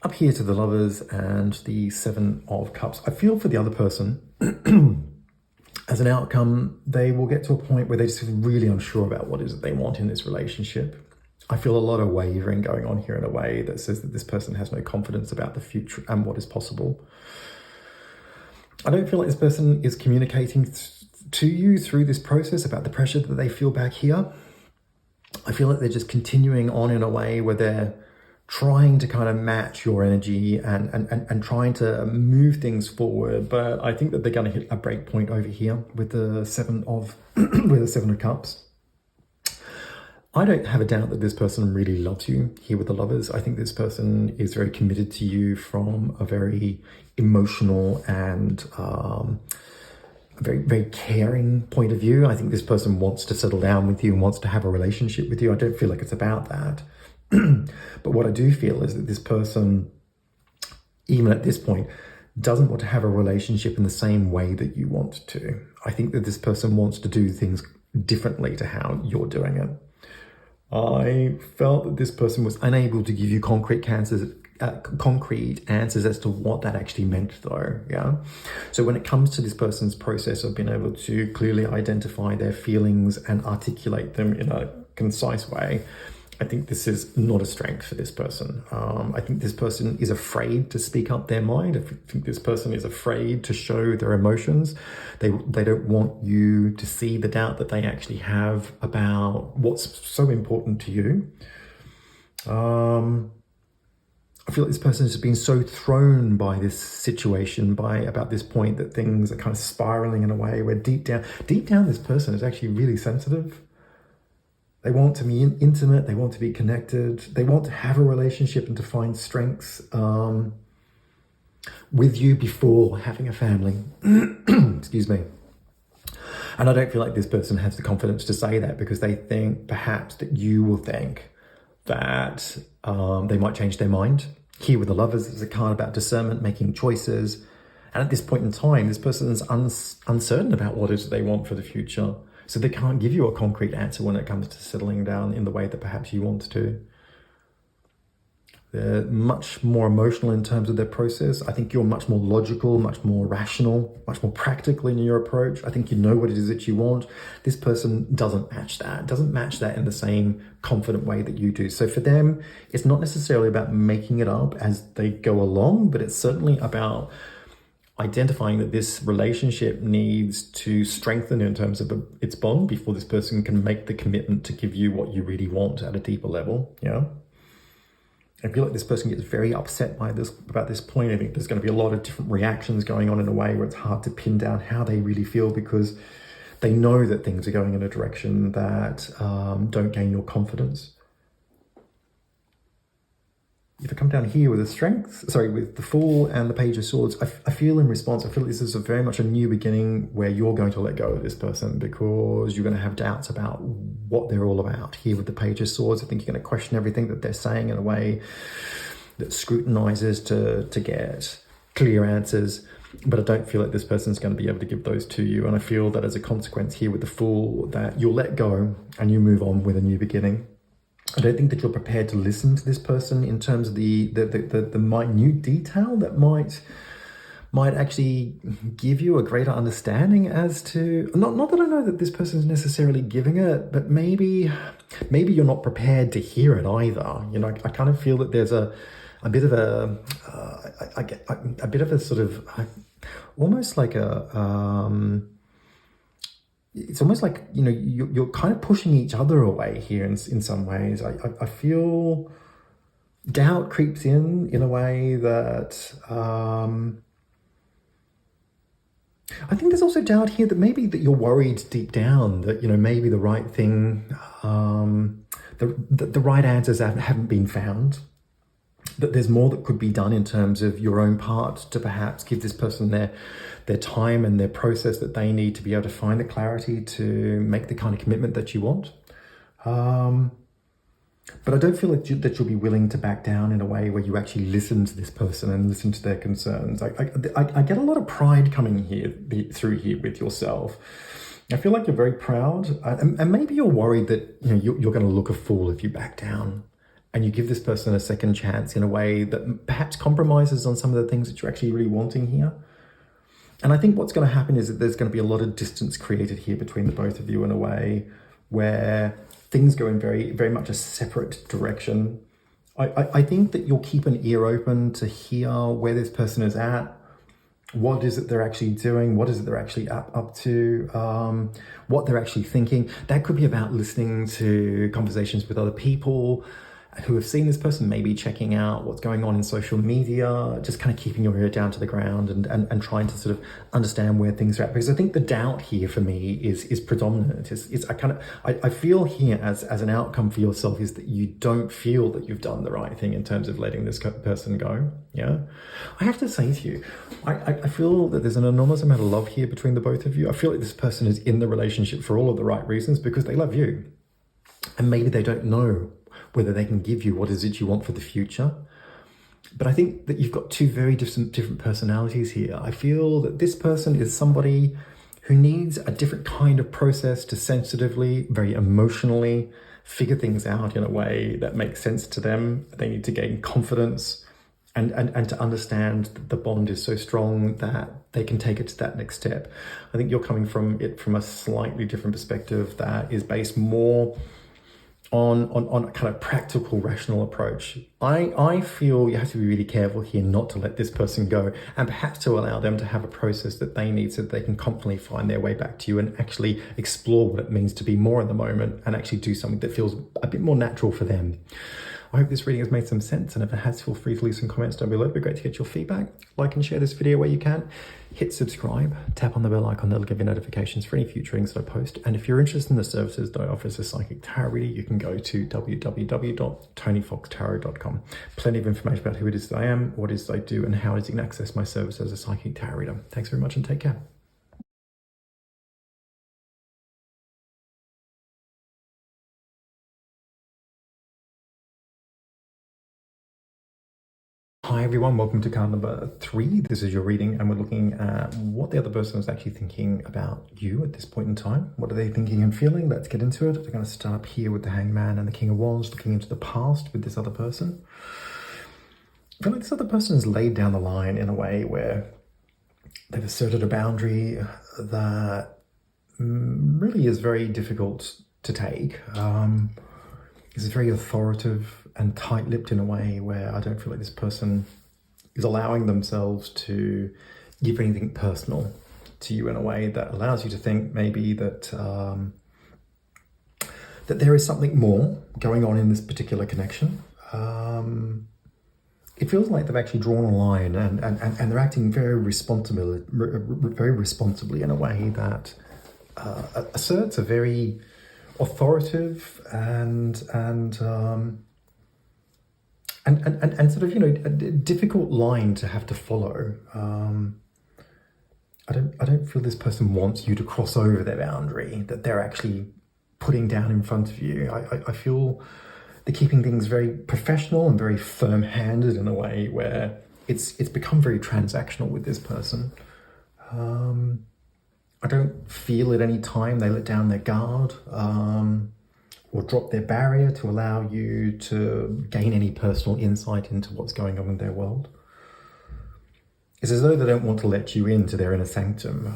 Speaker 1: Up here to the Lovers and the Seven of Cups. I feel for the other person, as an outcome, they will get to a point where they're just really unsure about what it is that they want in this relationship. I feel a lot of wavering going on here in a way that says that this person has no confidence about the future and what is possible. I don't feel like this person is communicating to you through this process about the pressure that they feel back here. I feel like they're just continuing on in a way where they're trying to kind of match your energy and trying to move things forward. But I think that they're going to hit a break point over here with the Seven of Cups. I don't have a doubt that this person really loves you here with the Lovers. I think this person is very committed to you from a very emotional and a very, very caring point of view. I think this person wants to settle down with you and wants to have a relationship with you. I don't feel like it's about that. But what I do feel is that this person, even at this point, doesn't want to have a relationship in the same way that you want to. I think that this person wants to do things differently to how you're doing it. I felt that this person was unable to give you concrete answers as to what that actually meant, though. Yeah. So when it comes to this person's process of being able to clearly identify their feelings and articulate them in a concise way, I think this is not a strength for this person. I think this person is afraid to speak up their mind. I think this person is afraid to show their emotions. They don't want you to see the doubt that they actually have about what's so important to you. I feel like this person has been so thrown by this situation about this point that things are kind of spiraling in a way where deep down, this person is actually really sensitive. They want to be intimate. They want to be connected. They want to have a relationship and to find strengths with you before having a family. Excuse me. And I don't feel like this person has the confidence to say that because they think perhaps that you will think that they might change their mind. Here with the Lovers is a card about discernment, making choices. And at this point in time, this person is uncertain about what it is they want for the future. So they can't give you a concrete answer when it comes to settling down in the way that perhaps you want to. They're much more emotional in terms of their process. I think you're much more logical, much more rational, much more practical in your approach. I think you know what it is that you want. This person doesn't match that in the same confident way that you do. So for them, it's not necessarily about making it up as they go along, but it's certainly about identifying that this relationship needs to strengthen in terms of its bond before this person can make the commitment to give you what you really want at a deeper level. Yeah. I feel like this person gets very upset by about this point. I think there's going to be a lot of different reactions going on in a way where it's hard to pin down how they really feel, because they know that things are going in a direction that don't gain your confidence. If I come down here with with the Fool and the Page of Swords, I feel in response, I feel this is very much a new beginning where you're going to let go of this person because you're going to have doubts about what they're all about. Here with the Page of Swords, I think you're going to question everything that they're saying in a way that scrutinizes to get clear answers. But I don't feel like this person's going to be able to give those to you. And I feel that as a consequence here with the Fool, that you'll let go and you move on with a new beginning. I don't think that you're prepared to listen to this person in terms of the minute detail that might actually give you a greater understanding as to, not that I know that this person is necessarily giving it, but maybe you're not prepared to hear it either. You know, I kind of feel that there's a bit of a sort of almost like it's almost like, you know, you're kind of pushing each other away here in some ways. I feel doubt creeps in a way that I think there's also doubt here that maybe that you're worried deep down that, you know, maybe the right thing, the right answers haven't been found. That there's more that could be done in terms of your own part to perhaps give this person their time and their process that they need to be able to find the clarity to make the kind of commitment that you want. But I don't feel like that you'll be willing to back down in a way where you actually listen to this person and listen to their concerns. I get a lot of pride coming through here with yourself. I feel like you're very proud, and maybe you're worried that, you know, you're going to look a fool if you back down. And you give this person a second chance in a way that perhaps compromises on some of the things that you're actually really wanting here. And I think what's going to happen is that there's going to be a lot of distance created here between the both of you in a way where things go in very, very much a separate direction. I think that you'll keep an ear open to hear where this person is at, what is it they're actually doing, what is it they're actually up to, what they're actually thinking. That could be about listening to conversations with other people who have seen this person, maybe checking out what's going on in social media, just kind of keeping your ear down to the ground and trying to sort of understand where things are at. Because I think the doubt here for me is predominant. I feel here as an outcome for yourself is that you don't feel that you've done the right thing in terms of letting this person go. Yeah, I have to say to you, I feel that there's an enormous amount of love here between the both of you. I feel like this person is in the relationship for all of the right reasons because they love you. And maybe they don't know whether they can give you what is it you want for the future. But I think that you've got two very different personalities here. I feel that this person is somebody who needs a different kind of process to sensitively, very emotionally figure things out in a way that makes sense to them. They need to gain confidence and to understand that the bond is so strong that they can take it to that next step. I think you're coming from it from a slightly different perspective that is based more on a kind of practical, rational approach. I feel you have to be really careful here not to let this person go and perhaps to allow them to have a process that they need so that they can confidently find their way back to you and actually explore what it means to be more in the moment and actually do something that feels a bit more natural for them. I hope this reading has made some sense, and if it has, feel free to leave some comments down below. It'd be great to get your feedback. Like and share this video where you can. Hit subscribe, tap on the bell icon, that'll give you notifications for any future readings that I post. And if you're interested in the services that I offer as a psychic tarot reader, you can go to www.tonyfoxtarot.com. Plenty of information about who it is that I am, what it is that I do, and how it is you can access my service as a psychic tarot reader. Thanks very much and take care. Hi everyone, welcome to card number 3. This is your reading and we're looking at what the other person is actually thinking about you at this point in time. What are they thinking and feeling? Let's get into it. We're going to start up here with the Hangman and the King of Wands, looking into the past with this other person. I feel like this other person has laid down the line in a way where they've asserted a boundary that really is very difficult to take. It's very authoritative and tight-lipped in a way where I don't feel like this person is allowing themselves to give anything personal to you in a way that allows you to think maybe that that there is something more going on in this particular connection. It feels like they've actually drawn a line and they're acting very responsibly in a way that asserts a very authoritative and sort of, you know, a difficult line to have to follow. I don't feel this person wants you to cross over their boundary that they're actually putting down in front of you. I feel they're keeping things very professional and very firm-handed in a way where it's become very transactional with this person. I don't feel at any time they let down their guard or drop their barrier to allow you to gain any personal insight into what's going on in their world. It's as though they don't want to let you into their inner sanctum.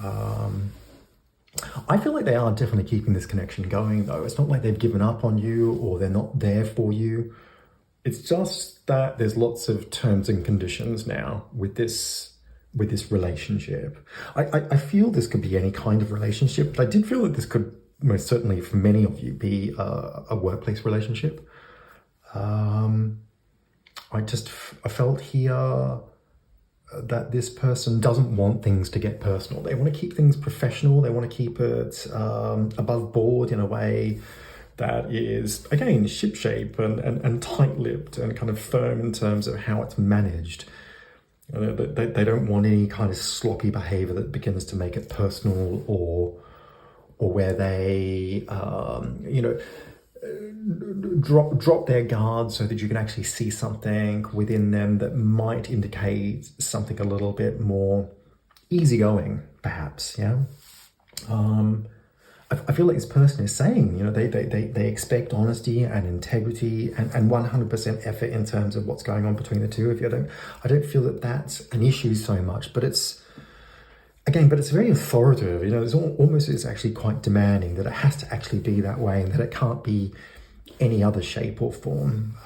Speaker 1: I feel like they are definitely keeping this connection going, though. It's not like they've given up on you or they're not there for you. It's just that there's lots of terms and conditions now with this relationship. I feel this could be any kind of relationship, but I did feel that this could most certainly for many of you be a workplace relationship. I felt here that this person doesn't want things to get personal. They want to keep things professional. They want to keep it above board in a way that is, again, shipshape and tight-lipped and kind of firm in terms of how it's managed. They don't want any kind of sloppy behavior that begins to make it personal or where they, drop their guard so that you can actually see something within them that might indicate something a little bit more easygoing, perhaps. Yeah. I feel like this person is saying, you know, they expect honesty and integrity and 100% effort in terms of what's going on between the two of you. I don't feel that that's an issue so much, but it's very authoritative. You know, it's actually quite demanding that it has to actually be that way and that it can't be any other shape or form.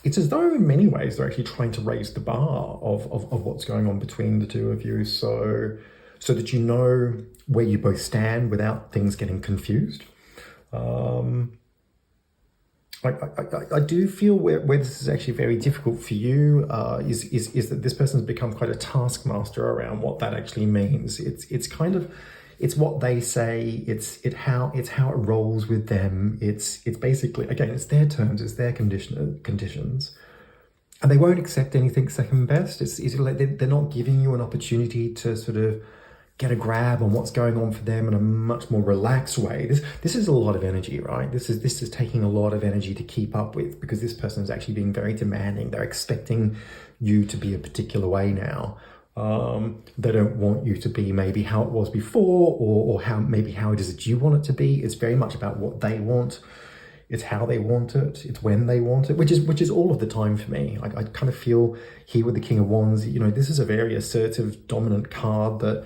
Speaker 1: It's as though in many ways they're actually trying to raise the bar of what's going on between the two of you so that you know where you both stand without things getting confused. I do feel where this is actually very difficult for you is that this person's become quite a taskmaster around what that actually means. It's what they say. It's how it rolls with them. It's basically, again, it's their terms, it's their conditions, and they won't accept anything second best. It's like they're not giving you an opportunity to sort of get a grab on what's going on for them in a much more relaxed way. This is a lot of energy, right? This is taking a lot of energy to keep up with, because this person is actually being very demanding. They're expecting you to be a particular way now. They don't want you to be maybe how it was before or how it is that you want it to be. It's very much about what they want. It's how they want it. It's when they want it, which is all of the time for me. I kind of feel here with the King of Wands, you know, this is a very assertive, dominant card that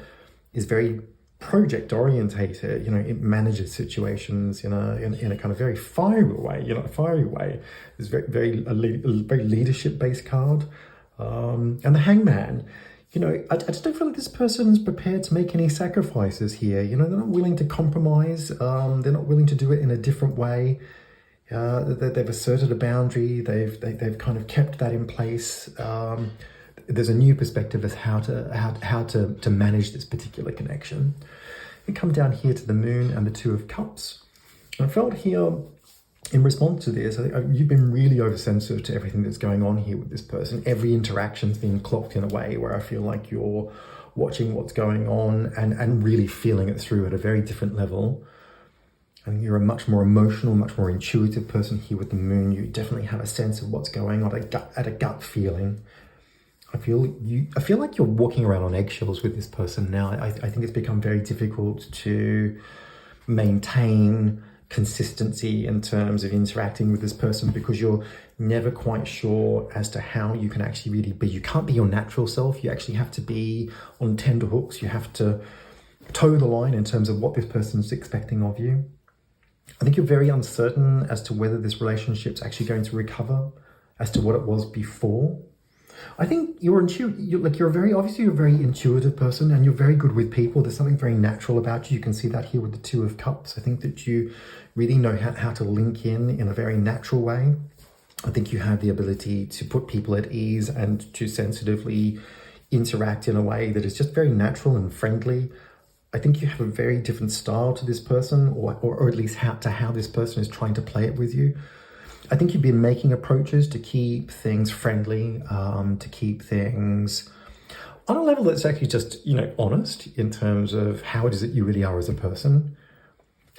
Speaker 1: is very project orientated. You know, it manages situations in a kind of very fiery way. It's very leadership based card. And the Hangman, you know, I just don't feel like this person's prepared to make any sacrifices here. You know, they're not willing to compromise. They're not willing to do it in a different way. They've asserted a boundary. They've kind of kept that in place. There's a new perspective as how to manage this particular connection. We come down here to the Moon and the Two of Cups. I felt here, in response to this, you've been really oversensitive to everything that's going on here with this person. Every interaction's been clocked in a way where I feel like you're watching what's going on and really feeling it through at a very different level. I think you're a much more emotional, much more intuitive person here with the moon. You definitely have a sense of what's going on, at a gut feeling. I feel like you're walking around on eggshells with this person now. I think it's become very difficult to maintain consistency in terms of interacting with this person because you're never quite sure as to how you can actually really be. You can't be your natural self. You actually have to be on tender hooks. You have to toe the line in terms of what this person is expecting of you. I think you're very uncertain as to whether this relationship's actually going to recover as to what it was before. I think you're a very intuitive person, and you're very good with people. There's something very natural about you. You can see that here with the Two of Cups. I think that you really know how to link in a very natural way. I think you have the ability to put people at ease and to sensitively interact in a way that is just very natural and friendly. I think you have a very different style to this person, or at least how this person is trying to play it with you. I think you've been making approaches to keep things friendly, to keep things on a level that's actually just, honest in terms of how it is that you really are as a person.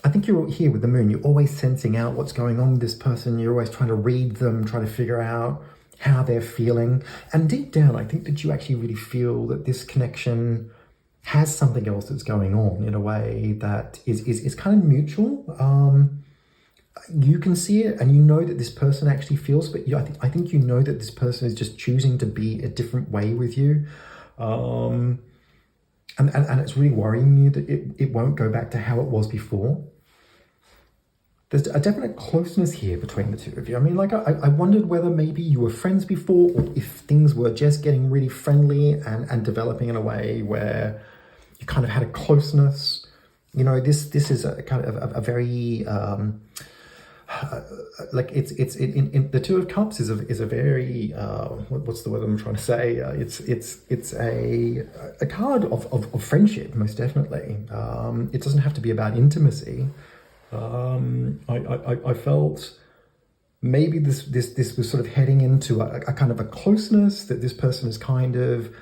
Speaker 1: I think you're here with the moon. You're always sensing out what's going on with this person. You're always trying to read them, trying to figure out how they're feeling. And deep down, I think that you actually really feel that this connection has something else that's going on in a way that is kind of mutual. You can see it, and you know that this person actually feels, but I think you know that this person is just choosing to be a different way with you, and it's really worrying you that it won't go back to how it was before. There's a definite closeness here between the two of you. I mean, I wondered whether maybe you were friends before, or if things were just getting really friendly and developing in a way where you kind of had a closeness. This is a kind of a very in the Two of Cups is a very what's the word I'm trying to say? It's a card of friendship, most definitely. It doesn't have to be about intimacy. I felt maybe this was sort of heading into a kind of a closeness that this person is kind of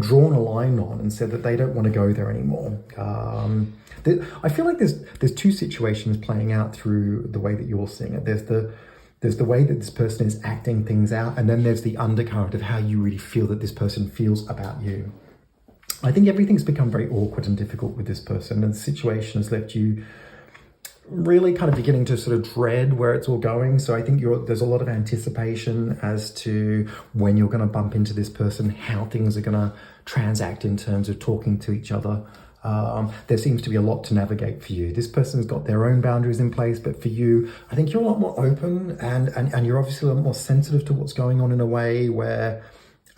Speaker 1: drawn a line on and said that they don't want to go there anymore. I feel like there's two situations playing out through the way that you're seeing it. There's the way that this person is acting things out, and then there's the undercurrent of how you really feel that this person feels about you. I think everything's become very awkward and difficult with this person, and the situation has left you really kind of beginning to sort of dread where it's all going. So I think there's a lot of anticipation as to when you're going to bump into this person, how things are going to transact in terms of talking to each other. There seems to be a lot to navigate for you. This person's got their own boundaries in place, but for you, I think you're a lot more open and you're obviously a lot more sensitive to what's going on in a way where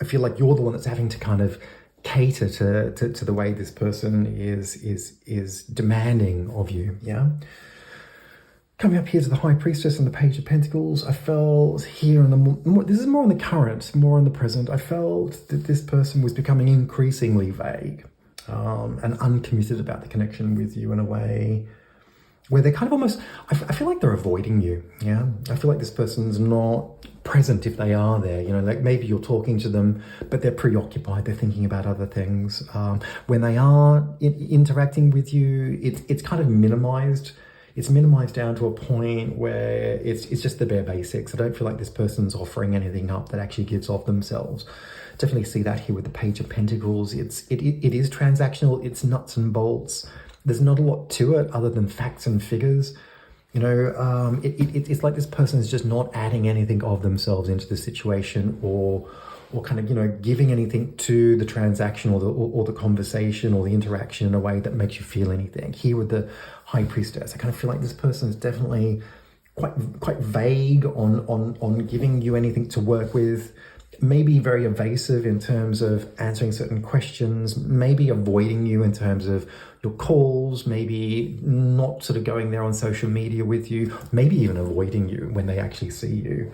Speaker 1: I feel like you're the one that's having to kind of cater to the way this person is demanding of you. Yeah. Coming up here to the High Priestess and the Page of Pentacles, I felt here this is more on the current, more on the present. I felt that this person was becoming increasingly vague and uncommitted about the connection with you in a way where they're kind of almost, I feel like they're avoiding you. Yeah. I feel like this person's not present if they are there. Like maybe you're talking to them, but they're preoccupied. They're thinking about other things. When they are interacting with you, it's kind of minimized. It's minimized down to a point where it's just the bare basics. I don't feel like this person's offering anything up that actually gives of themselves. Definitely see that here with the Page of Pentacles. It is transactional. It's nuts and bolts. There's not a lot to it other than facts and figures. It's like this person is just not adding anything of themselves into the situation, or kind of giving anything to the transaction or the conversation or the interaction in a way that makes you feel anything. Here with the High Priestess, I kind of feel like this person is definitely quite vague on giving you anything to work with. Maybe very evasive in terms of answering certain questions, maybe avoiding you in terms of your calls, maybe not sort of going there on social media with you, maybe even avoiding you when they actually see you.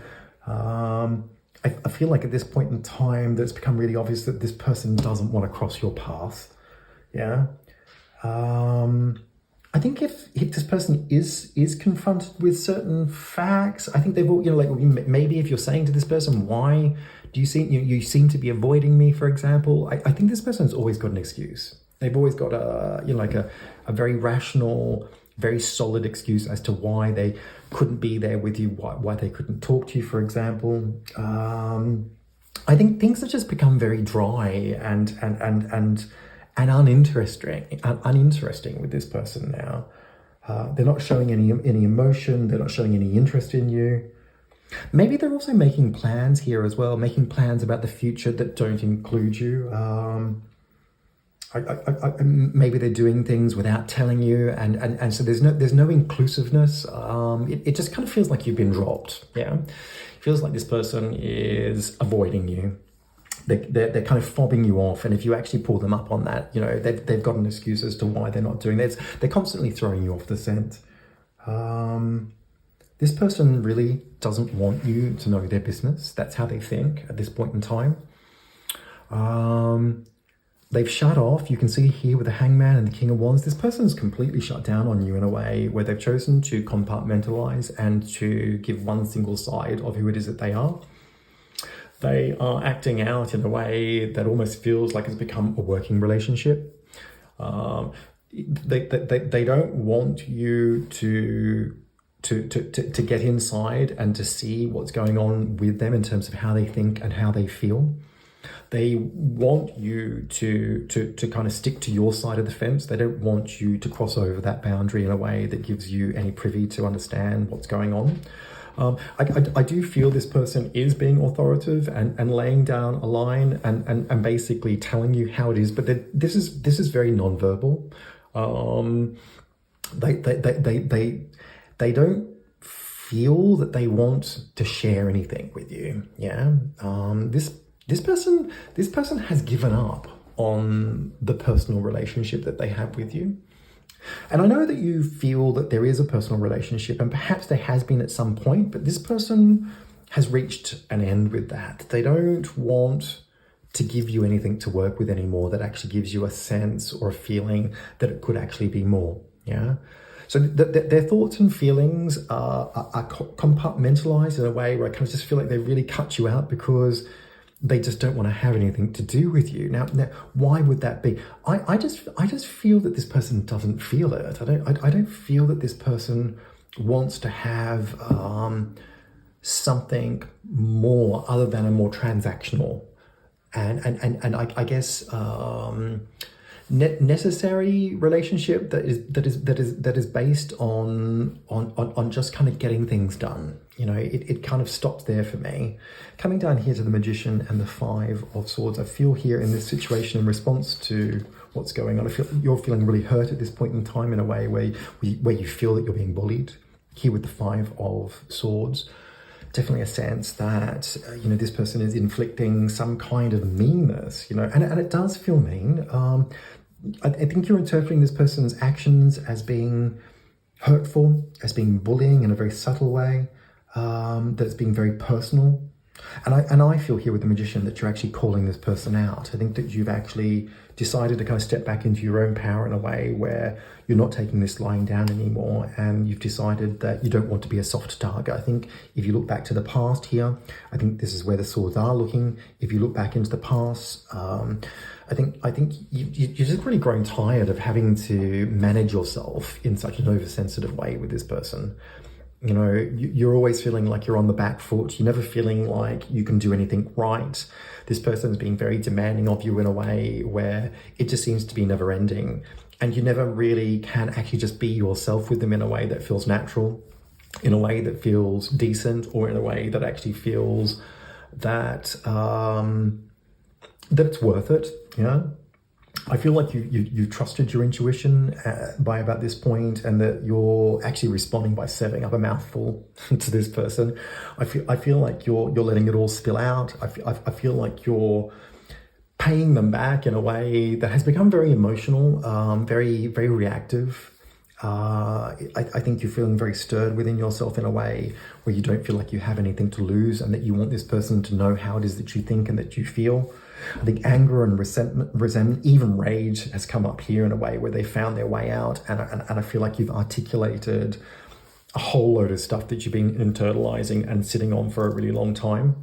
Speaker 1: I feel like at this point in time that it's become really obvious that this person doesn't want to cross your path. Yeah. I think if this person is confronted with certain facts, I think they've all, maybe if you're saying to this person, why do you seem to be avoiding me, for example, I think this person's always got an excuse. They've always got a very rational, very solid excuse as to why they couldn't be there with you, why they couldn't talk to you, for example. I think things have just become very dry and uninteresting with this person now. They're not showing any emotion. They're not showing any interest in you. Maybe they're also making plans here as well, making plans about the future that don't include you. Maybe they're doing things without telling you, and so there's no inclusiveness. It just kind of feels like you've been dropped. Yeah, it feels like this person is avoiding you. They're kind of fobbing you off, and if you actually pull them up on that, they've got an excuse as to why they're not doing this. They're constantly throwing you off the scent. This person really doesn't want you to know their business. That's how they think at this point in time. They've shut off. You can see here with the Hangman and the King of Wands, this person's completely shut down on you in a way where they've chosen to compartmentalize and to give one single side of who it is that they are. They are acting out in a way that almost feels like it's become a working relationship. They don't want you to get inside and to see what's going on with them in terms of how they think and how they feel. They want you to kind of stick to your side of the fence. They don't want you to cross over that boundary in a way that gives you any privy to understand what's going on. I do feel this person is being authoritative and laying down a line and basically telling you how it is, but this is very nonverbal. They don't feel that they want to share anything with you. Yeah. This person has given up on the personal relationship that they have with you. And I know that you feel that there is a personal relationship, and perhaps there has been at some point, but this person has reached an end with that. They don't want to give you anything to work with anymore that actually gives you a sense or a feeling that it could actually be more. Yeah. So their thoughts and feelings are compartmentalized in a way where I kind of just feel like they really cut you out because they just don't want to have anything to do with you. Now, why would that be? I just feel that this person doesn't feel it. I don't feel that this person wants to have something more other than a more transactional and I guess necessary relationship that is based on just kind of getting things done. It kind of stops there for me. Coming down here to the Magician and the Five of Swords, I feel here in this situation in response to what's going on, I feel you're feeling really hurt at this point in time in a way where you feel that you're being bullied. Here with the Five of Swords, definitely a sense that this person is inflicting some kind of meanness, and it does feel mean. I think you're interpreting this person's actions as being hurtful, as being bullying in a very subtle way, that it's being very personal. And I feel here with the Magician that you're actually calling this person out. I think that you've actually decided to kind of step back into your own power in a way where you're not taking this lying down anymore, and you've decided that you don't want to be a soft target. I think if you look back to the past here, I think this is where the swords are looking. If you look back into the past, I think you're just really growing tired of having to manage yourself in such an oversensitive way with this person. You're always feeling like you're on the back foot. You're never feeling like you can do anything right. This person's being very demanding of you in a way where it just seems to be never ending. And you never really can actually just be yourself with them in a way that feels natural, in a way that feels decent, or in a way that actually feels that that it's worth it. I feel like you trusted your intuition by about this point, and that you're actually responding by serving up a mouthful to this person. I feel like you're letting it all spill out. I feel like you're paying them back in a way that has become very emotional, very, very reactive. I think you're feeling very stirred within yourself in a way where you don't feel like you have anything to lose, and that you want this person to know how it is that you think and that you feel. I think anger and resentment, even rage has come up here in a way where they found their way out, and I feel like you've articulated a whole load of stuff that you've been internalizing and sitting on for a really long time.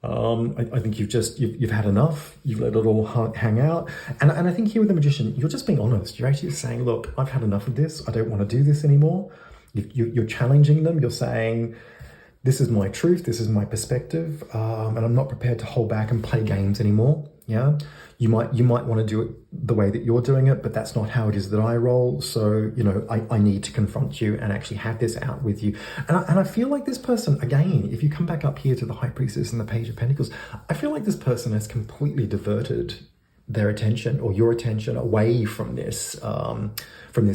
Speaker 1: I think you've had enough. You've let it all hang out, and I think here with the Magician, you're just being honest. You're actually saying, look, I've had enough of this. I don't want to do this anymore. You're challenging them. You're saying, this is my truth. This is my perspective, and I'm not prepared to hold back and play games anymore. Yeah, you might want to do it the way that you're doing it, but that's not how it is that I roll. So, I need to confront you and actually have this out with you. And I feel like this person, again, if you come back up here to the High Priestess and the Page of Pentacles, I feel like this person has completely diverted their attention or your attention away from this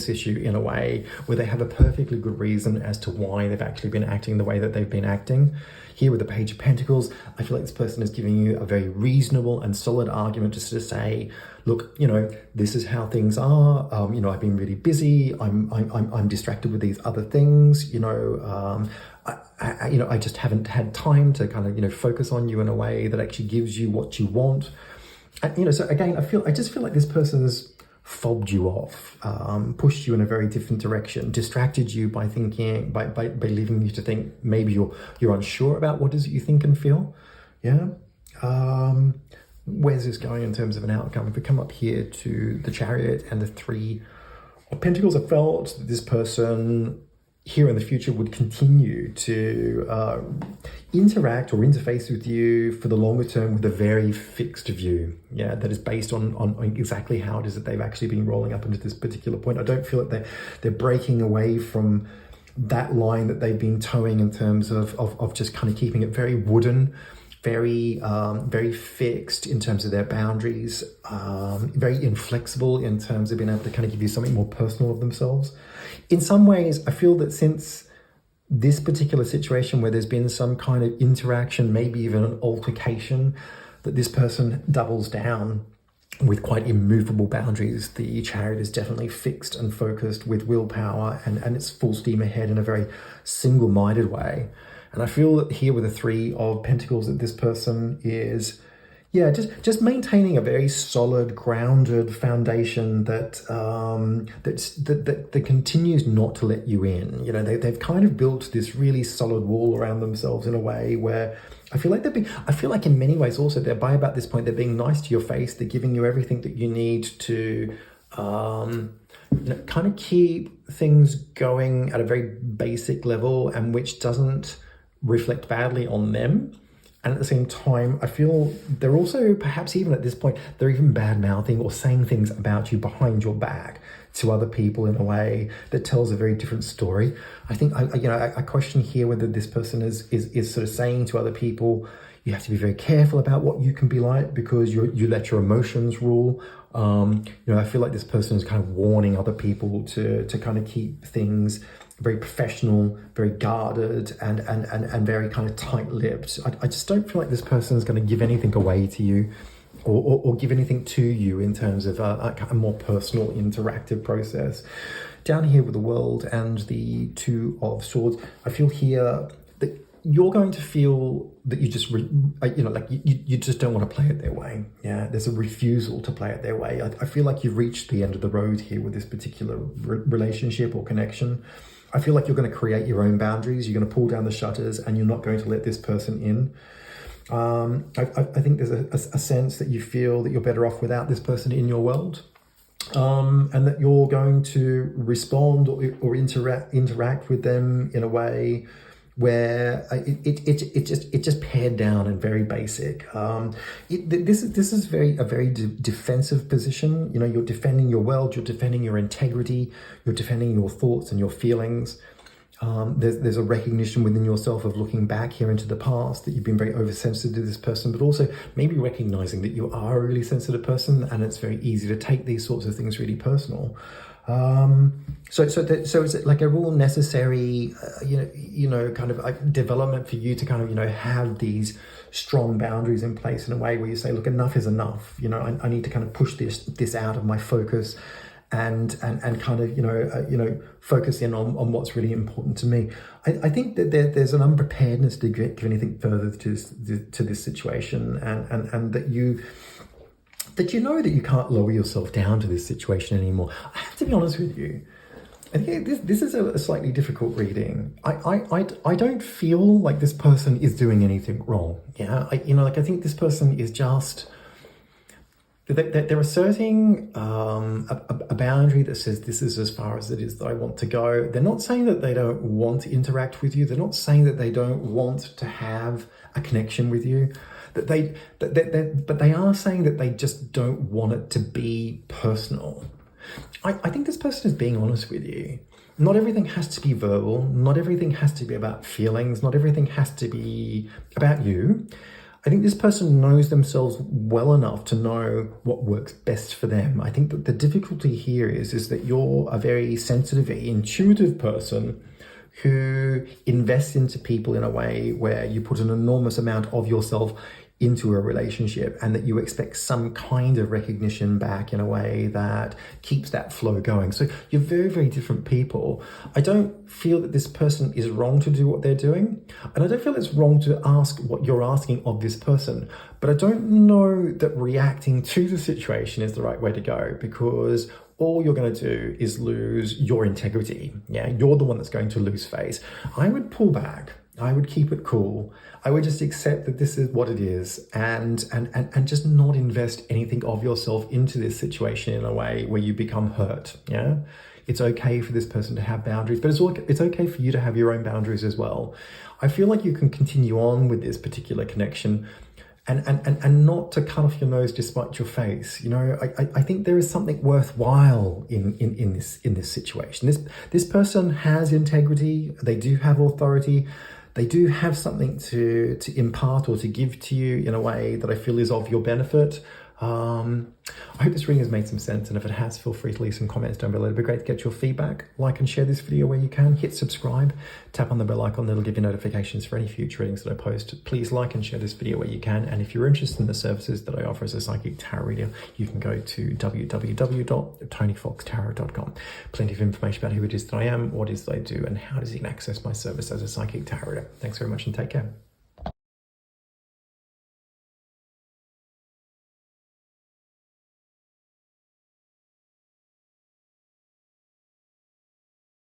Speaker 1: issue in a way where they have a perfectly good reason as to why they've actually been acting the way that they've been acting. Here with the Page of Pentacles, I feel like this person is giving you a very reasonable and solid argument just to say, look, this is how things are. I've been really busy. I'm distracted with these other things. I just haven't had time to kind of focus on you in a way that actually gives you what you want. And, so again, I just feel like this person has fobbed you off, pushed you in a very different direction, distracted you by thinking, by leaving you to think maybe you're unsure about what it is that you think and feel. Yeah. Where's this going in terms of an outcome? If we come up here to the Chariot and the Three of Pentacles, I felt that this person here in the future would continue to interact or interface with you for the longer term with a very fixed view, that is based on exactly how it is that they've actually been rolling up into this particular point. I don't feel that they're breaking away from that line that they've been towing in terms of just kind of keeping it very wooden, very fixed in terms of their boundaries, very inflexible in terms of being able to kind of give you something more personal of themselves. In some ways, I feel that since this particular situation where there's been some kind of interaction, maybe even an altercation, that this person doubles down with quite immovable boundaries. The Chariot is definitely fixed and focused with willpower and it's full steam ahead in a very single-minded way. And I feel that here with the Three of Pentacles that this person is, just maintaining a very solid, grounded foundation that continues not to let you in. They've kind of built this really solid wall around themselves in a way where I feel like in many ways also they're by about this point they're being nice to your face. They're giving you everything that you need to kind of keep things going at a very basic level, and which doesn't reflect badly on them. And at the same time, I feel they're also, perhaps even at this point, they're even bad-mouthing or saying things about you behind your back to other people in a way that tells a very different story. I think, I question here whether this person is sort of saying to other people, you have to be very careful about what you can be like because you let your emotions rule. I feel like this person is kind of warning other people to kind of keep things very professional, very guarded, and very kind of tight-lipped. I just don't feel like this person is going to give anything away to you or give anything to you in terms of a more personal, interactive process. Down here with the World and the Two of Swords, I feel here that you're going to feel that you just, you just don't want to play it their way. Yeah, there's a refusal to play it their way. I feel like you've reached the end of the road here with this particular relationship or connection. I feel like you're going to create your own boundaries. You're going to pull down the shutters and you're not going to let this person in. I think there's a sense that you feel that you're better off without this person in your world. And that you're going to respond or interact with them in a way where it just pared down and very basic. This is a very defensive position. You're defending your world, you're defending your integrity, you're defending your thoughts and your feelings. There's a recognition within yourself of looking back here into the past that you've been very oversensitive to this person, but also maybe recognizing that you are a really sensitive person and it's very easy to take these sorts of things really personal. So it's like a real necessary, kind of development for you to kind of, have these strong boundaries in place in a way where you say, look, enough is enough. I need to kind of push this out of my focus and kind of, focus in on what's really important to me. I think that there's an unpreparedness to give anything further to this situation and that you know that you can't lower yourself down to this situation anymore. I have to be honest with you. And yeah, this is a slightly difficult reading. I don't feel like this person is doing anything wrong. Yeah, I think this person is just, they're asserting a boundary that says this is as far as it is that I want to go. They're not saying that they don't want to interact with you. They're not saying that they don't want to have a connection with you. But they are saying that they just don't want it to be personal. I think this person is being honest with you. Not everything has to be verbal. Not everything has to be about feelings. Not everything has to be about you. I think this person knows themselves well enough to know what works best for them. I think that the difficulty here is that you're a very sensitive, intuitive person who invests into people in a way where you put an enormous amount of yourself into a relationship, and that you expect some kind of recognition back in a way that keeps that flow going. So you're very, very different people. I don't feel that this person is wrong to do what they're doing, and I don't feel it's wrong to ask what you're asking of this person, but I don't know that reacting to the situation is the right way to go, because all you're going to do is lose your integrity. Yeah, you're the one that's going to lose face. I would pull back. I would keep it cool. I would just accept that this is what it is, and just not invest anything of yourself into this situation in a way where you become hurt. Yeah, it's okay for this person to have boundaries, but it's okay for you to have your own boundaries as well. I feel like you can continue on with this particular connection, and not to cut off your nose despite your face. I think there is something worthwhile in this situation. This person has integrity. They do have authority. They do have something to impart or to give to you in a way that I feel is of your benefit. I hope this reading has made some sense, and if it has, feel free to leave some comments down below. It'd be great to get your feedback. Like and share this video where you can. Hit subscribe. Tap on the bell icon. That'll give you notifications for any future readings that I post. Please like and share this video where you can. And if you're interested in the services that I offer as a psychic tarot reader, you can go to www.tonyfoxtarot.com. Plenty of information about who it is that I am, what it is that I do, and how does you can access my service as a psychic tarot reader. Thanks very much and take care.